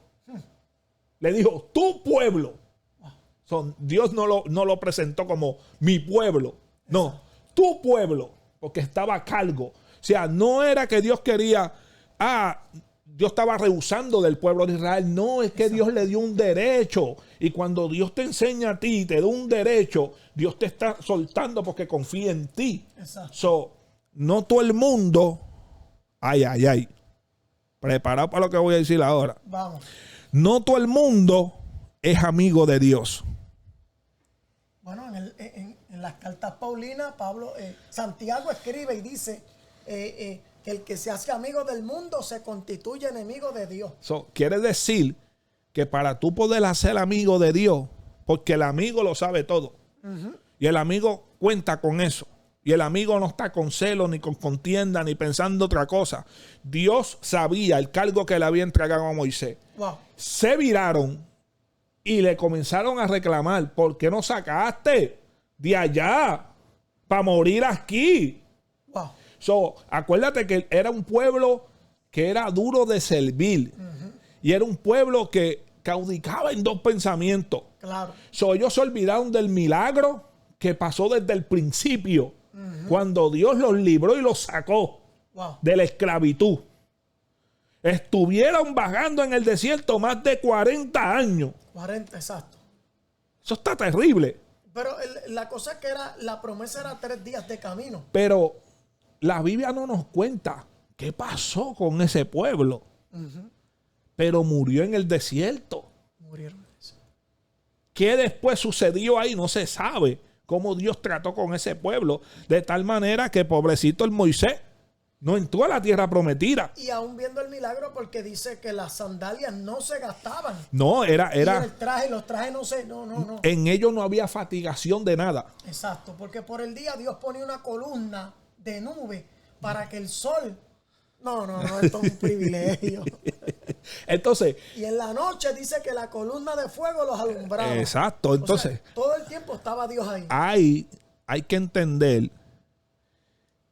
Le dijo, tu pueblo. Dios no lo presentó como mi pueblo. No, tu pueblo, porque estaba a cargo. O sea, no era que Dios quería, Dios estaba rehusando del pueblo de Israel. No, es que Dios le dio un derecho. Y cuando Dios te enseña a ti, te da un derecho, Dios te está soltando porque confía en ti. Exacto. So, no todo el mundo, ay. Preparado para lo que voy a decir ahora. Vamos. No todo el mundo es amigo de Dios. Bueno, en las cartas paulinas, Santiago escribe y dice que el que se hace amigo del mundo se constituye enemigo de Dios. So, quiere decir que para tú poder hacer amigo de Dios, porque el amigo lo sabe todo, y el amigo cuenta con eso, y el amigo no está con celo, ni con contienda, ni pensando otra cosa. Dios sabía el cargo que le había entregado a Moisés. Wow. Se viraron y le comenzaron a reclamar, ¿por qué no sacaste de allá para morir aquí? Wow. So, acuérdate que era un pueblo que era duro de servir. Y era un pueblo que caudicaba en dos pensamientos. Claro. So, ellos se olvidaron del milagro que pasó desde el principio, cuando Dios los libró y los sacó Wow. de la esclavitud. estuvieron vagando en el desierto más de 40 años. 40, exacto. Eso está terrible. Pero la cosa es que la promesa era 3 días de camino. Pero la Biblia no nos cuenta qué pasó con ese pueblo. Pero murió en el desierto. Murieron. ¿Qué después sucedió ahí? No se sabe cómo Dios trató con ese pueblo. De tal manera que pobrecito el Moisés no entró a la tierra prometida. Y aún viendo el milagro, porque dice que las sandalias no se gastaban. No, Y el traje, los trajes no. En ellos no había fatigación de nada. Exacto, porque por el día Dios ponía una columna de nube para que el sol... No, esto es un privilegio. Entonces... Y en la noche dice que la columna de fuego los alumbraba. Exacto, entonces... O sea, todo el tiempo estaba Dios ahí. Hay que entender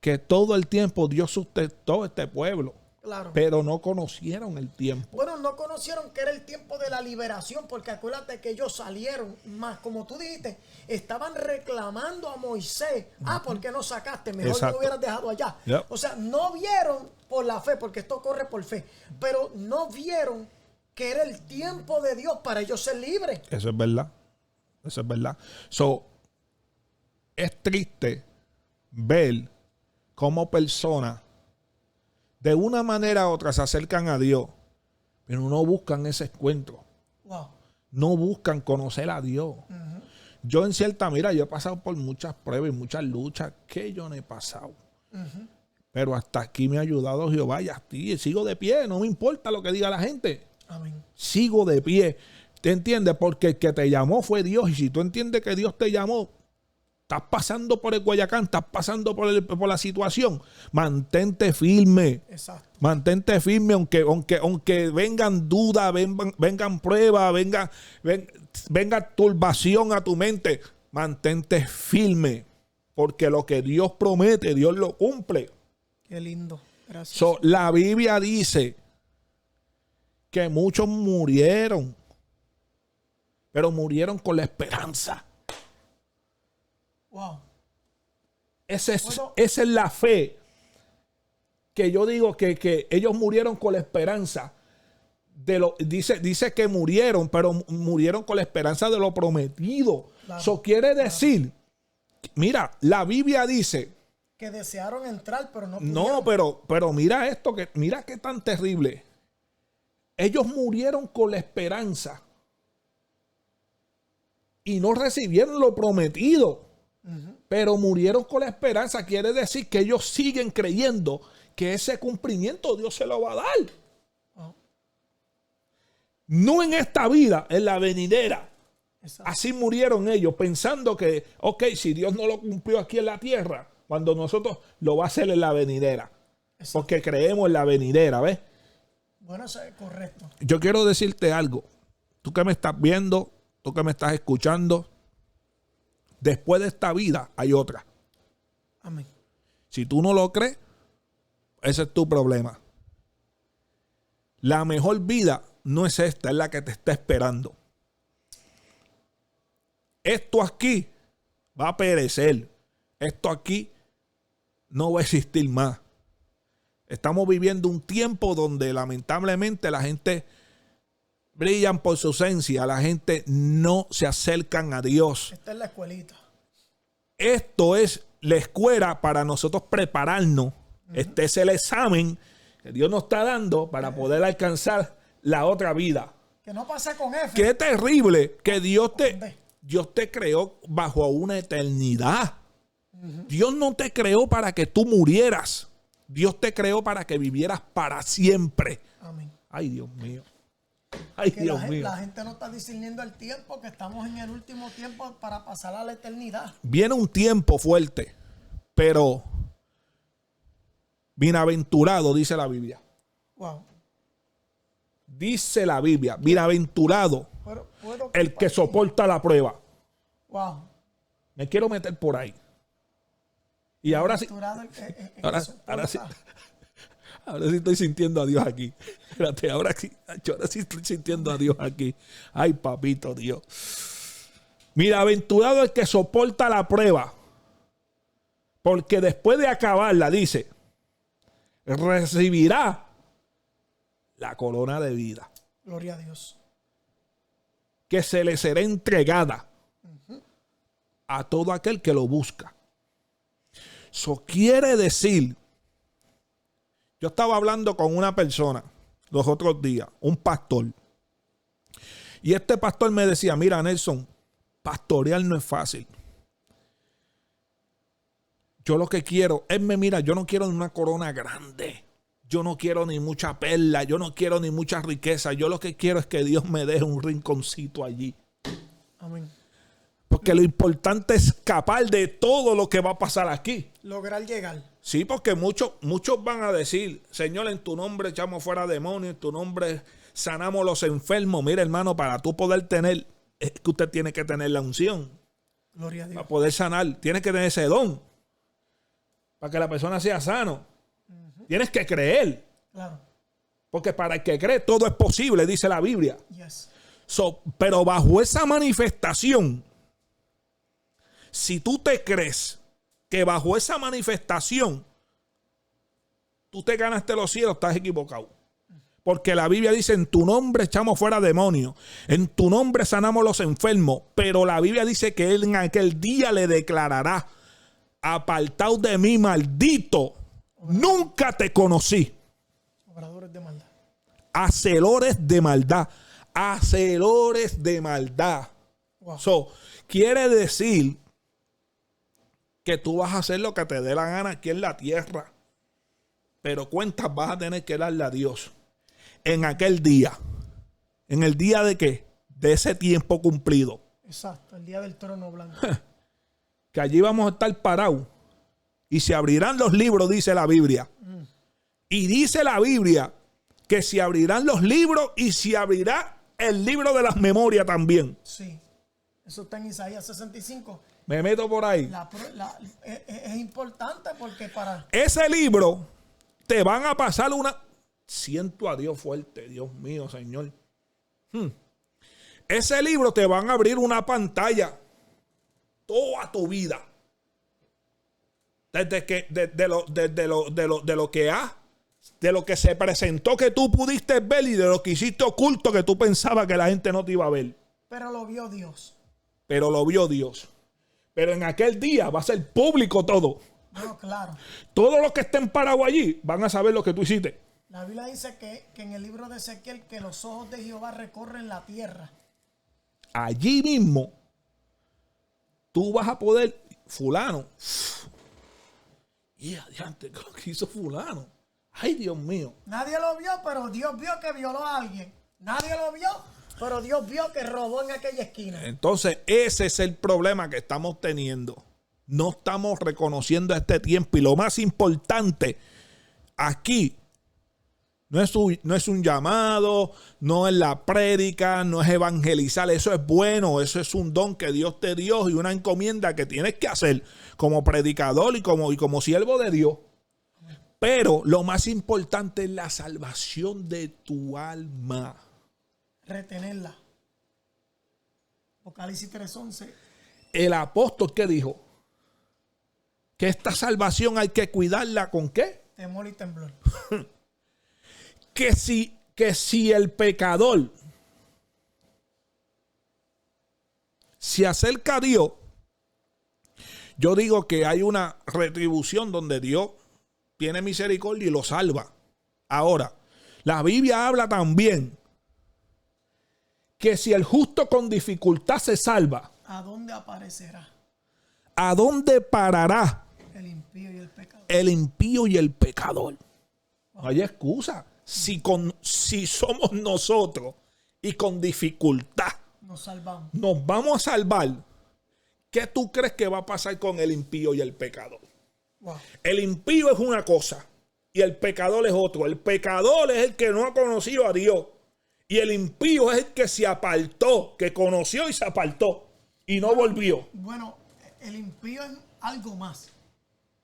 que todo el tiempo Dios sustentó este pueblo. Claro. Pero no conocieron el tiempo. Bueno, no conocieron que era el tiempo de la liberación, porque acuérdate que ellos salieron, más como tú dijiste, estaban reclamando a Moisés. ¿Por qué no sacaste? Mejor Exacto. lo hubieras dejado allá. Yep. O sea, no vieron por la fe, porque esto corre por fe, pero no vieron que era el tiempo de Dios para ellos ser libres. Eso es verdad. Eso es verdad. Es triste ver cómo personas de una manera u otra se acercan a Dios, pero no buscan ese encuentro. Wow. No buscan conocer a Dios. Yo yo he pasado por muchas pruebas y muchas luchas que yo no he pasado. Pero hasta aquí me ha ayudado Jehová y así sigo de pie. No me importa lo que diga la gente. Amén. Sigo de pie. ¿Te entiendes? Porque el que te llamó fue Dios. Y si tú entiendes que Dios te llamó, estás pasando por el Guayacán, estás pasando por la situación, mantente firme. Exacto. Mantente firme, aunque vengan dudas, vengan pruebas, venga turbación a tu mente. Mantente firme, porque lo que Dios promete, Dios lo cumple. Qué lindo. Gracias. La Biblia dice que muchos murieron, pero murieron con la esperanza. Wow. Esa es la fe que yo digo que ellos murieron con la esperanza. Dice que murieron, pero murieron con la esperanza de lo prometido. Claro, Eso quiere decir, mira, la Biblia dice que desearon entrar, pero no pudieron. no, pero mira esto, mira qué tan terrible. Ellos murieron con la esperanza y no recibieron lo prometido. Pero murieron con la esperanza. Quiere decir que ellos siguen creyendo que ese cumplimiento Dios se lo va a dar. No en esta vida, en la venidera. Exacto. Así murieron ellos, pensando que, si Dios no lo cumplió aquí en la tierra, cuando nosotros lo va a hacer en la venidera. Exacto. Porque creemos en la venidera, ¿ves? Bueno, eso es correcto. Yo quiero decirte algo. Tú que me estás viendo, tú que me estás escuchando, después de esta vida hay otra. Amén. Si tú no lo crees, ese es tu problema. La mejor vida no es esta, es la que te está esperando. Esto aquí va a perecer. Esto aquí no va a existir más. Estamos viviendo un tiempo donde lamentablemente la gente brillan por su ausencia. La gente no se acercan a Dios. Esta es la escuelita. Esto es la escuela para nosotros prepararnos. Este es el examen que Dios nos está dando para poder alcanzar la otra vida. Que no pase con F. Qué terrible que Dios te creó bajo una eternidad. Dios no te creó para que tú murieras. Dios te creó para que vivieras para siempre. Amén. Ay, Dios mío. Ay, que Dios mío. La gente no está discerniendo el tiempo, que estamos en el último tiempo para pasar a la eternidad. Viene un tiempo fuerte, pero bienaventurado, dice la Biblia. Wow. Dice la Biblia, bienaventurado el que soporta la prueba. Wow. Me quiero meter por ahí. Y ahora sí. Ahora sí. Ahora sí estoy sintiendo a Dios aquí. Espérate, ahora sí estoy sintiendo a Dios aquí. Ay, papito Dios. Bienaventurado el que soporta la prueba, porque después de acabarla, dice, recibirá la corona de vida, Gloria a Dios. que se le será entregada a todo aquel que lo busca. Eso quiere decir, yo estaba hablando con una persona los otros días, un pastor, y este pastor me decía, mira, Nelson, pastorear no es fácil. Yo lo que quiero es, mira, yo no quiero una corona grande. Yo no quiero ni mucha perla. Yo no quiero ni mucha riqueza. Yo lo que quiero es que Dios me deje un rinconcito allí. Amén. Porque lo importante es escapar de todo lo que va a pasar aquí. Lograr llegar. Sí, porque muchos van a decir, Señor, en tu nombre echamos fuera demonios, en tu nombre sanamos los enfermos. Mira, hermano, para tú poder tener, es que usted tiene que tener la unción. Gloria a Dios. Para poder sanar, tiene que tener ese don. Para que la persona sea sano. Tienes que creer. Claro. Porque para el que cree todo es posible, dice la Biblia. Yes. Pero bajo esa manifestación, si tú te crees que bajo esa manifestación tú te ganaste los cielos, estás equivocado. Porque la Biblia dice, en tu nombre echamos fuera demonios, en tu nombre sanamos los enfermos. Pero la Biblia dice que él en aquel día le declarará, apartado de mí, maldito, nunca te conocí. Obradores de maldad. Hacedores de maldad. Hacedores de maldad. Wow. Quiere decir que tú vas a hacer lo que te dé la gana aquí en la tierra. Pero cuentas vas a tener que darle a Dios. En aquel día. ¿En el día de qué? De ese tiempo cumplido. Exacto, el día del trono blanco. Que allí vamos a estar parados. Y se abrirán los libros, dice la Biblia. Y dice la Biblia que se abrirán los libros y se abrirá el libro de las memorias también. Sí. Eso está en Isaías 65. Me meto por ahí. Es importante porque para... Ese libro te van a pasar una... Siento a Dios fuerte, Dios mío, Señor. Ese libro te van a abrir una pantalla toda tu vida. De lo que se presentó que tú pudiste ver y de lo que hiciste oculto que tú pensabas que la gente no te iba a ver. Pero lo vio Dios. Pero lo vio Dios. Pero en aquel día va a ser público todo. No, claro. Todos los que estén parados allí van a saber lo que tú hiciste. La Biblia dice que en el libro de Ezequiel que los ojos de Jehová recorren la tierra. Allí mismo tú vas a poder, fulano. Y adiante, ¿qué es lo que hizo fulano? Ay, Dios mío. Nadie lo vio, pero Dios vio que violó a alguien. Nadie lo vio, pero Dios vio que robó en aquella esquina. Entonces, ese es el problema que estamos teniendo. No estamos reconociendo este tiempo. Y lo más importante, aquí, no es un llamado, no es la prédica, no es evangelizar. Eso es bueno, eso es un don que Dios te dio y una encomienda que tienes que hacer como predicador y como siervo de Dios. Pero lo más importante es la salvación de tu alma. Retenerla. Apocalipsis 3:11. El apóstol, ¿qué dijo? Que esta salvación hay que cuidarla ¿con qué? Temor y temblor. Que si el pecador se acerca a Dios, yo digo que hay una retribución donde Dios tiene misericordia y lo salva. Ahora, la Biblia habla también que si el justo con dificultad se salva, ¿A dónde aparecerá? ¿A dónde parará El impío y el pecador. el impío y el pecador? No hay excusa. Si somos nosotros y con dificultad Nos salvamos. nos vamos a salvar, ¿qué tú crees que va a pasar con el impío y el pecador? Wow. El impío es una cosa y el pecador es otro. El pecador es el que no ha conocido a Dios y el impío es el que se apartó, que conoció y se apartó y no volvió. Bueno, el impío es algo más.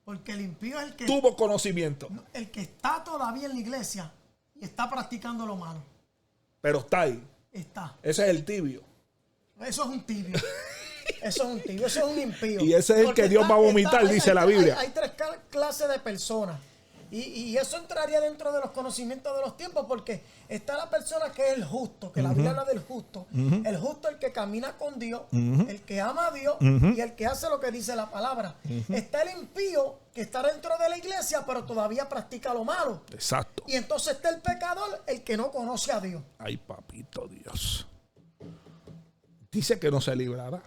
Porque el impío es el que... Tuvo conocimiento, El que está todavía en la iglesia y está practicando lo malo. pero está ahí. Está. Ese es el tibio. Eso es un tibio. Eso es un tibio. Eso es un impío. Y ese es el Porque que Dios va a vomitar, dice la Biblia. Hay tres clases de personas. Y eso entraría dentro de los conocimientos de los tiempos, porque está la persona que es el justo, que la Biblia habla del justo. El justo, el que camina con Dios, el que ama a Dios y el que hace lo que dice la palabra. Está el impío, que está dentro de la iglesia, pero todavía practica lo malo. Exacto. Y entonces está el pecador, el que no conoce a Dios. Ay, papito Dios. Dice que no se librará.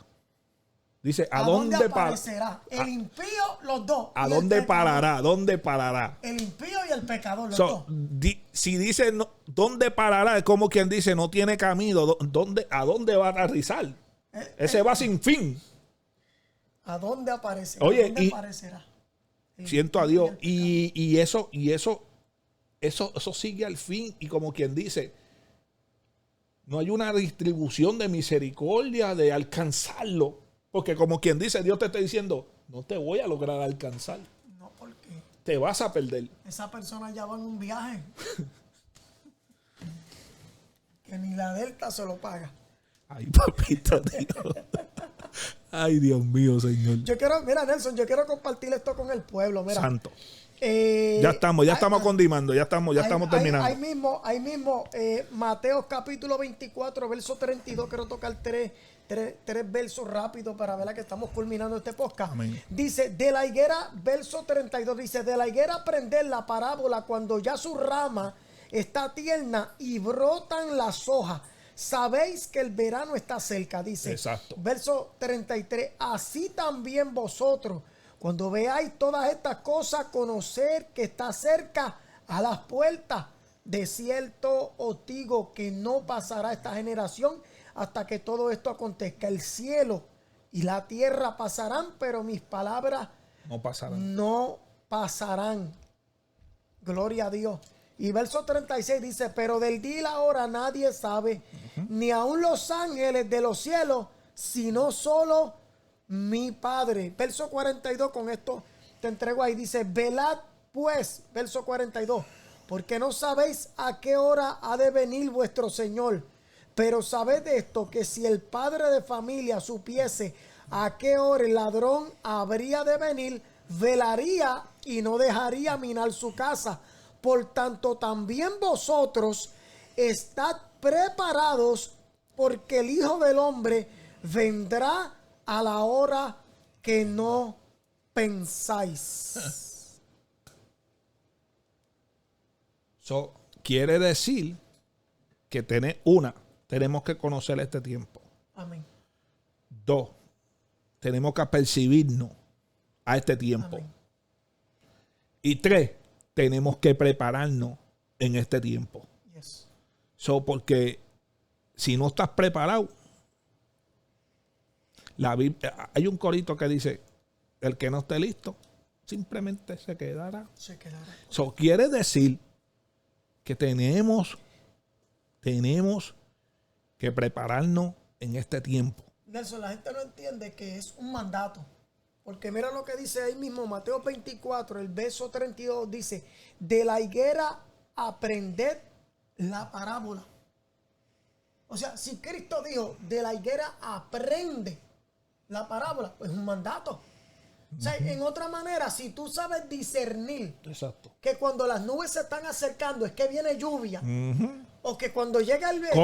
Dice, ¿a dónde aparecerá? El impío, los dos. ¿A dónde parará? ¿Dónde parará? El impío y el pecador, los dos. Si dice no, ¿dónde parará? Es como quien dice, no tiene camino. ¿A dónde va a aterrizar? Ese va sin fin. ¿A dónde aparecerá? Oye, ¿A dónde aparecerá? Siento a Dios. Y eso sigue al fin. Y como quien dice, no hay una distribución de misericordia de alcanzarlo. Porque como quien dice, Dios te está diciendo, no te voy a lograr alcanzar. No, porque te vas a perder. Esa persona ya va en un viaje que ni la Delta se lo paga. Ay, papito Dios. Ay, Dios mío, Señor. Yo quiero, mira, Nelson, yo quiero compartir esto con el pueblo. Mira, Santo. Ya estamos condimando, ya estamos terminando. Ahí mismo, Mateo capítulo 24, verso 32, quiero tocar tres versos rápidos para ver que estamos culminando este podcast. Amén. Dice, de la higuera, verso 32, dice, de la higuera aprender la parábola cuando ya su rama está tierna y brotan las hojas. Sabéis que el verano está cerca, dice. Exacto. Verso 33, así también vosotros, cuando veáis todas estas cosas, conocer que está cerca a las puertas. De cierto os digo que no pasará esta generación hasta que todo esto acontezca. El cielo y la tierra pasarán, pero mis palabras no pasarán. Gloria a Dios. Y verso 36 dice, pero del día y la hora nadie sabe, ni aun los ángeles de los cielos, sino solo mi Padre. Verso 42, con esto te entrego ahí, dice, velad pues, verso 42, porque no sabéis a qué hora ha de venir vuestro Señor. Pero sabed esto, que si el padre de familia supiese a qué hora el ladrón habría de venir, velaría y no dejaría minar su casa. Por tanto, también vosotros estad preparados, porque el Hijo del Hombre vendrá a la hora que no pensáis. Quiere decir que tenemos que conocer este tiempo. Amén. 2, tenemos que apercibirnos a este tiempo. Amén. Y 3, tenemos que prepararnos en este tiempo. Yes. Porque si no estás preparado, hay un corito que dice, el que no esté listo, simplemente se quedará. Quiere decir que tenemos que prepararnos en este tiempo. Nelson, la gente no entiende que es un mandato. Porque mira lo que dice ahí mismo, Mateo 24, el verso 32, dice, de la higuera aprended la parábola. O sea, si Cristo dijo, de la higuera aprende la parábola, pues es un mandato. O sea, en otra manera, si tú sabes discernir, exacto, que cuando las nubes se están acercando es que viene lluvia, o que cuando llega el verano,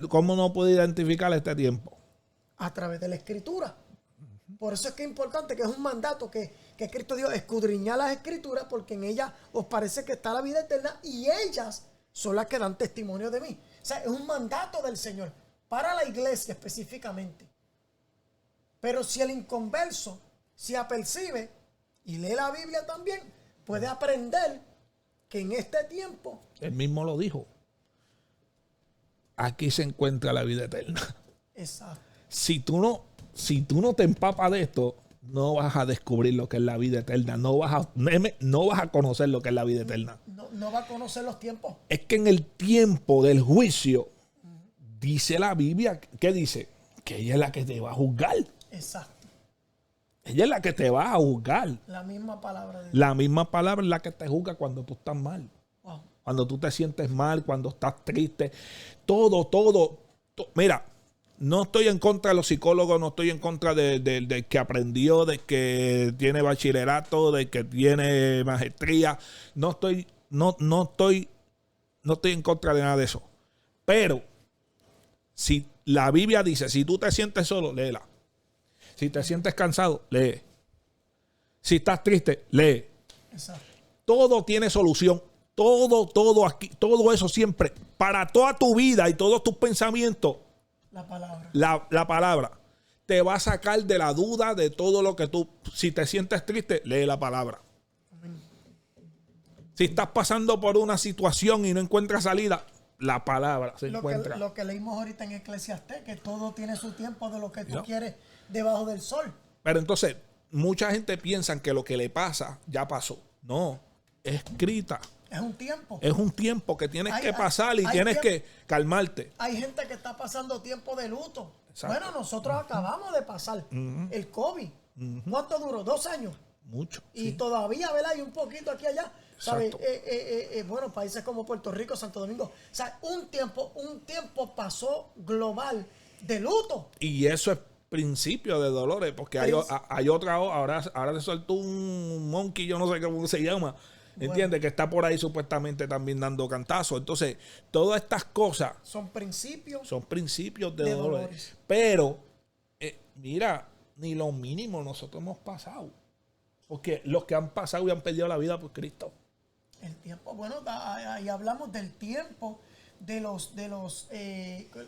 ¿Cómo no puede identificar este tiempo? A través de la escritura. Por eso es que es importante, que es un mandato que Cristo dijo, escudriñad las escrituras, porque en ellas os parece que está la vida eterna y ellas son las que dan testimonio de mí. O sea, es un mandato del Señor para la iglesia específicamente. Pero si el inconverso se apercibe y lee la Biblia también, puede aprender que en este tiempo, él mismo lo dijo, aquí se encuentra la vida eterna. Exacto. Si tú no te empapas de esto, no vas a descubrir lo que es la vida eterna. No vas a conocer lo que es la vida eterna. No va a conocer los tiempos. Es que en el tiempo del juicio, dice la Biblia, ¿qué dice? Que ella es la que te va a juzgar. Exacto. Ella es la que te va a juzgar. La misma palabra de Dios. La misma palabra es la que te juzga cuando tú estás mal. Wow. Cuando tú te sientes mal, cuando estás triste. Todo. Mira, no estoy en contra de los psicólogos, no estoy en contra del que aprendió, de que tiene bachillerato, de que tiene maestría. No estoy en contra de nada de eso. Pero si la Biblia dice, si tú te sientes solo, léela. Si te sientes cansado, lee. Si estás triste, lee. Exacto. Todo tiene solución. Todo aquí, todo eso siempre. Para toda tu vida y todos tus pensamientos. La palabra. La palabra te va a sacar de la duda de todo lo que tú. Si te sientes triste, lee la palabra. Amén. Si estás pasando por una situación y no encuentras salida, la palabra se encuentra. Lo que leímos ahorita en Eclesiastés, que todo tiene su tiempo de lo que tú quieres debajo del sol. Pero entonces, mucha gente piensa que lo que le pasa ya pasó. No, es escrita. Es un tiempo. Es un tiempo que tienes que pasar y tienes que calmarte. Hay gente que está pasando tiempo de luto. Exacto. Bueno, nosotros acabamos de pasar el COVID. ¿Cuánto duró? 2 años. Mucho. Y Sí. todavía, ¿verdad? Hay un poquito aquí y allá. ¿Sabes? Exacto. Bueno, países como Puerto Rico, Santo Domingo. O sea, un tiempo pasó global de luto. Y eso es principio de dolores, porque hay otra, ahora se soltó un monkey, yo no sé cómo se llama, ¿entiendes? Bueno. Que está por ahí supuestamente también dando cantazos. Entonces, todas estas cosas son principios de dolores. Pero, mira, ni lo mínimo nosotros hemos pasado. Porque los que han pasado y han perdido la vida por Cristo. El tiempo, bueno, ahí hablamos del tiempo.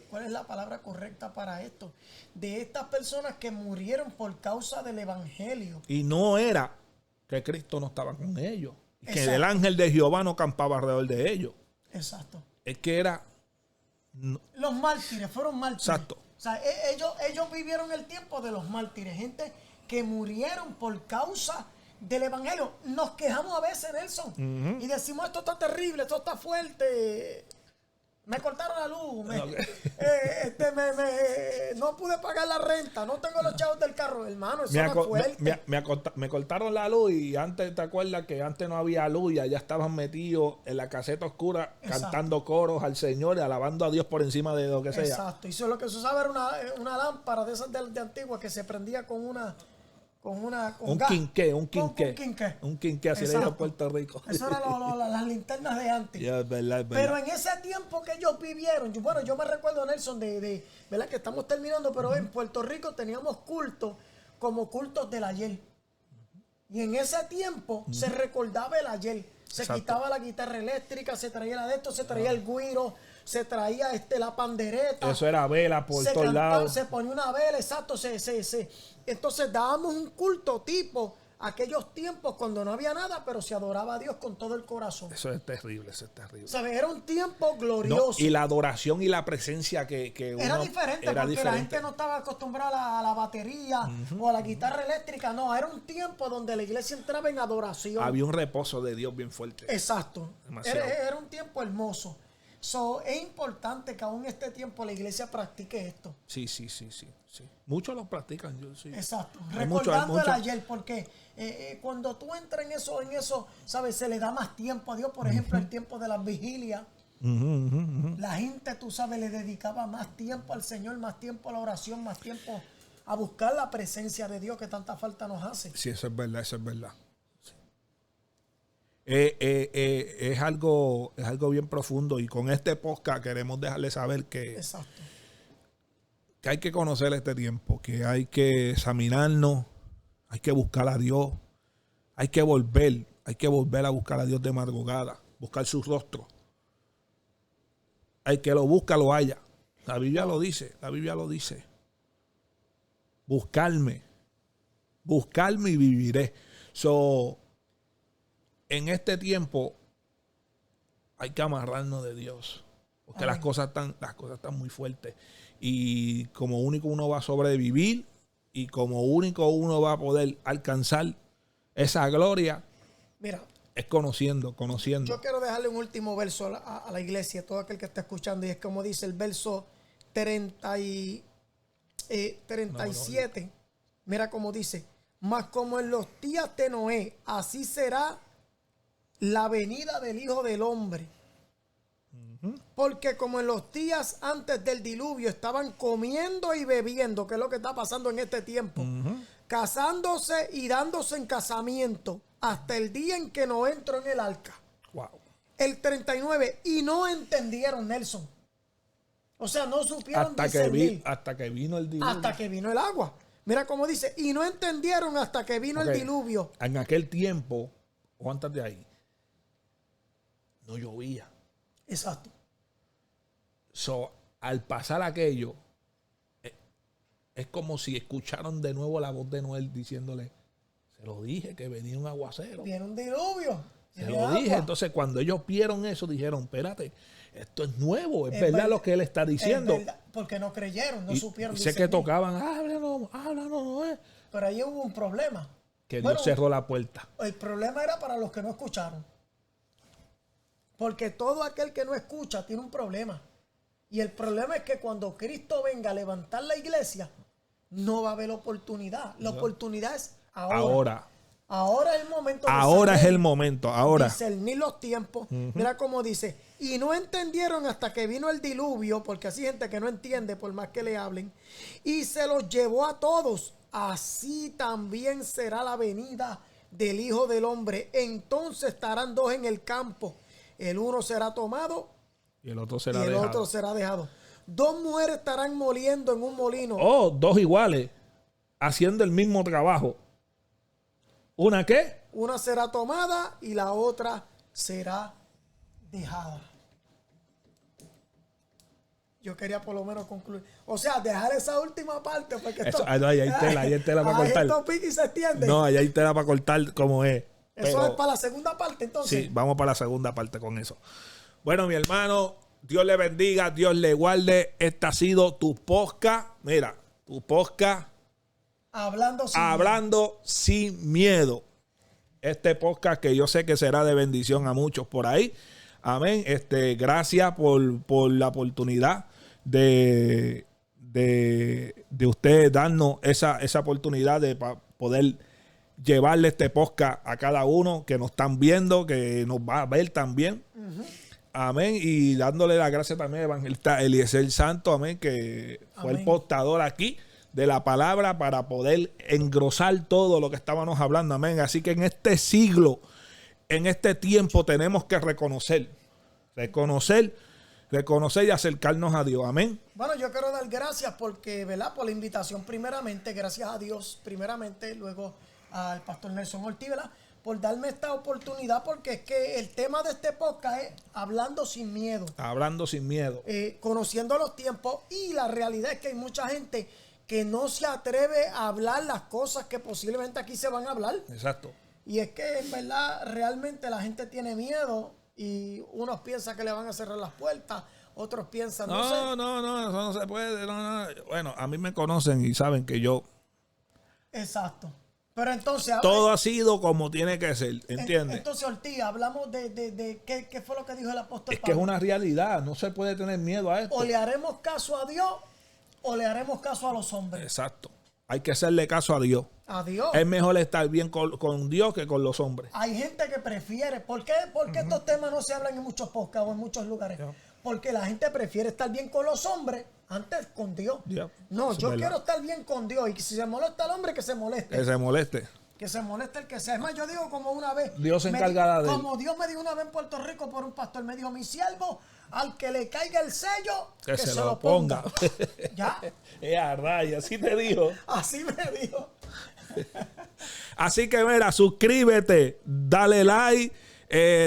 ¿Cuál es la palabra correcta para esto? De estas personas que murieron por causa del evangelio. Y no era que Cristo no estaba con ellos. Exacto. Que el ángel de Jehová no campaba alrededor de ellos. Exacto. Es que era... Los mártires, fueron mártires. Exacto. O sea, ellos vivieron el tiempo de los mártires. Gente que murieron por causa del evangelio. Nos quejamos a veces, Nelson. Y decimos, esto está terrible, esto está fuerte. Me cortaron la luz, no pude pagar la renta, no tengo los chavos del carro, hermano, eso no es fuerte. Me cortaron la luz y antes, ¿te acuerdas que antes no había luz y allá estaban metidos en la caseta oscura? Exacto. Cantando coros al Señor y alabando a Dios por encima de lo que sea? Exacto, y eso lo que se usaba era una lámpara de esas de antiguas que se prendía con un quinqué, así le dijo en Puerto Rico. Eso eran las linternas de antes. Yeah, es verdad. Pero en ese tiempo que ellos vivieron, yo me recuerdo, Nelson, ¿verdad? Que estamos terminando, pero en Puerto Rico teníamos cultos como cultos del ayer. Y en ese tiempo se recordaba el ayer. Se Exacto. Quitaba la guitarra eléctrica, se traía la de esto, se traía el güiro, se traía la pandereta. Eso era vela por todos lados. Se ponía una vela, exacto. Entonces dábamos un culto tipo aquellos tiempos cuando no había nada, pero se adoraba a Dios con todo el corazón. Eso es terrible, eso es terrible. ¿Sabes? Era un tiempo glorioso. No, y la adoración y la presencia que era diferente, porque la gente no estaba acostumbrada a la batería o a la guitarra eléctrica. No, era un tiempo donde la iglesia entraba en adoración. Había un reposo de Dios bien fuerte. Exacto. Era un tiempo hermoso. Es importante que aún en este tiempo la iglesia practique esto. Sí. Muchos lo practican. Exacto. Recordando el ayer, porque cuando tú entras en eso, ¿sabes? Se le da más tiempo a Dios. Por ejemplo, el tiempo de las vigilias. La gente, tú sabes, le dedicaba más tiempo al Señor, más tiempo a la oración, más tiempo a buscar la presencia de Dios que tanta falta nos hace. Sí, eso es verdad. Sí. Es algo bien profundo, y con este podcast queremos dejarle saber que hay que conocer este tiempo, que hay que examinarnos, hay que buscar a Dios, hay que volver a buscar a Dios de madrugada, buscar su rostro. El que lo busca lo halla. La Biblia lo dice. Buscarme y viviré. En este tiempo hay que amarrarnos de Dios, porque las cosas están muy fuertes, y como único uno va a sobrevivir y como único uno va a poder alcanzar esa gloria, mira, es conociendo. Yo quiero dejarle un último verso a la iglesia, todo aquel que está escuchando, y es como dice el verso 37. Mira cómo dice: mas como en los días de Noé, así será la venida del Hijo del Hombre. Porque como en los días antes del diluvio estaban comiendo y bebiendo, que es lo que está pasando en este tiempo, casándose y dándose en casamiento hasta el día en que no entró en el arca. Wow. El 39, y no entendieron, Nelson. O sea, no supieron discernir. Hasta que vino el diluvio. Hasta que vino el agua. Mira cómo dice, y no entendieron hasta que vino el diluvio. En aquel tiempo, o antes de ahí, no llovía. Exacto. So, al pasar aquello, es como si escucharon de nuevo la voz de Noel diciéndole, se lo dije que venía un aguacero. Viene un diluvio. Se lo dije. Entonces, cuando ellos vieron eso, dijeron, espérate, esto es nuevo, es verdad lo que él está diciendo. Porque no creyeron, no supieron. Sé que tocaban, háblanos, no. Pero ahí hubo un problema. Que Dios cerró la puerta. El problema era para los que no escucharon. Porque todo aquel que no escucha tiene un problema. Y el problema es que cuando Cristo venga a levantar la iglesia, no va a haber oportunidad. La oportunidad es ahora. Ahora es el momento. Ahora es el momento. Ahora. Discernir los tiempos. Mira cómo dice. Y no entendieron hasta que vino el diluvio, porque así hay gente que no entiende por más que le hablen. Y se los llevó a todos. Así también será la venida del Hijo del Hombre. Entonces estarán dos en el campo. El uno será tomado y el otro será dejado. Dos mujeres estarán moliendo en un molino. Oh, dos iguales, haciendo el mismo trabajo. ¿Una qué? Una será tomada y la otra será dejada. Yo quería por lo menos concluir. O sea, dejar esa última parte. Porque esto, ahí hay tela para cortar. Esto pica y se extiende. No, ahí hay tela para cortar como es. Eso es para la segunda parte, entonces. Sí, vamos para la segunda parte con eso. Bueno, mi hermano, Dios le bendiga, Dios le guarde. Esta ha sido tu podcast. Mira, tu podcast. Hablando sin miedo. Este podcast que yo sé que será de bendición a muchos por ahí. Amén. Gracias por la oportunidad de ustedes darnos esa oportunidad de poder llevarle este podcast a cada uno que nos están viendo, que nos va a ver también. Amén. Y dándole la gracia también a evangelista Eliezer Santo, amén, que fue el portador aquí de la palabra para poder engrosar todo lo que estábamos hablando. Amén. Así que en este siglo, en este tiempo, tenemos que reconocer y acercarnos a Dios. Amén. Bueno, yo quiero dar gracias porque, ¿verdad? Por la invitación primeramente, gracias a Dios primeramente, luego al pastor Nelson Ortiz, ¿verdad? Por darme esta oportunidad, porque es que el tema de este podcast es hablando sin miedo. Hablando sin miedo. Conociendo los tiempos, y la realidad es que hay mucha gente que no se atreve a hablar las cosas que posiblemente aquí se van a hablar. Exacto. Y es que en verdad realmente la gente tiene miedo y unos piensan que le van a cerrar las puertas, otros piensan no, eso no se puede. No. Bueno, a mí me conocen y saben que yo. Exacto. Pero entonces todo ha sido como tiene que ser, ¿entiendes? Entonces, Ortiz, hablamos de qué fue lo que dijo el apóstol Pablo. Que es una realidad, no se puede tener miedo a esto. O le haremos caso a Dios o le haremos caso a los hombres. Exacto. Hay que hacerle caso a Dios. A Dios. Es mejor estar bien con Dios que con los hombres. Hay gente que prefiere. ¿Por qué estos temas no se hablan en muchos podcasts o en muchos lugares? Porque la gente prefiere estar bien con los hombres antes con Dios. No, yo quiero estar bien con Dios. Y si se molesta el hombre, que se moleste. Que se moleste. Que se moleste el que sea. Es más, yo digo como una vez. Dios se encargará de él. Como Dios me dijo una vez en Puerto Rico por un pastor, me dijo: mi siervo, al que le caiga el sello, que se lo ponga. Ya. Raya, así te dijo. Así me dijo. Así que mira, suscríbete, dale like.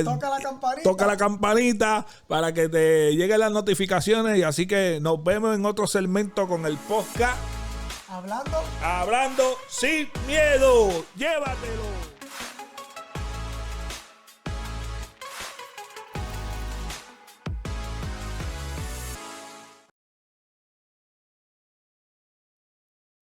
Toca la campanita para que te lleguen las notificaciones. Y así que nos vemos en otro segmento con el podcast Hablando sin miedo. Llévatelo.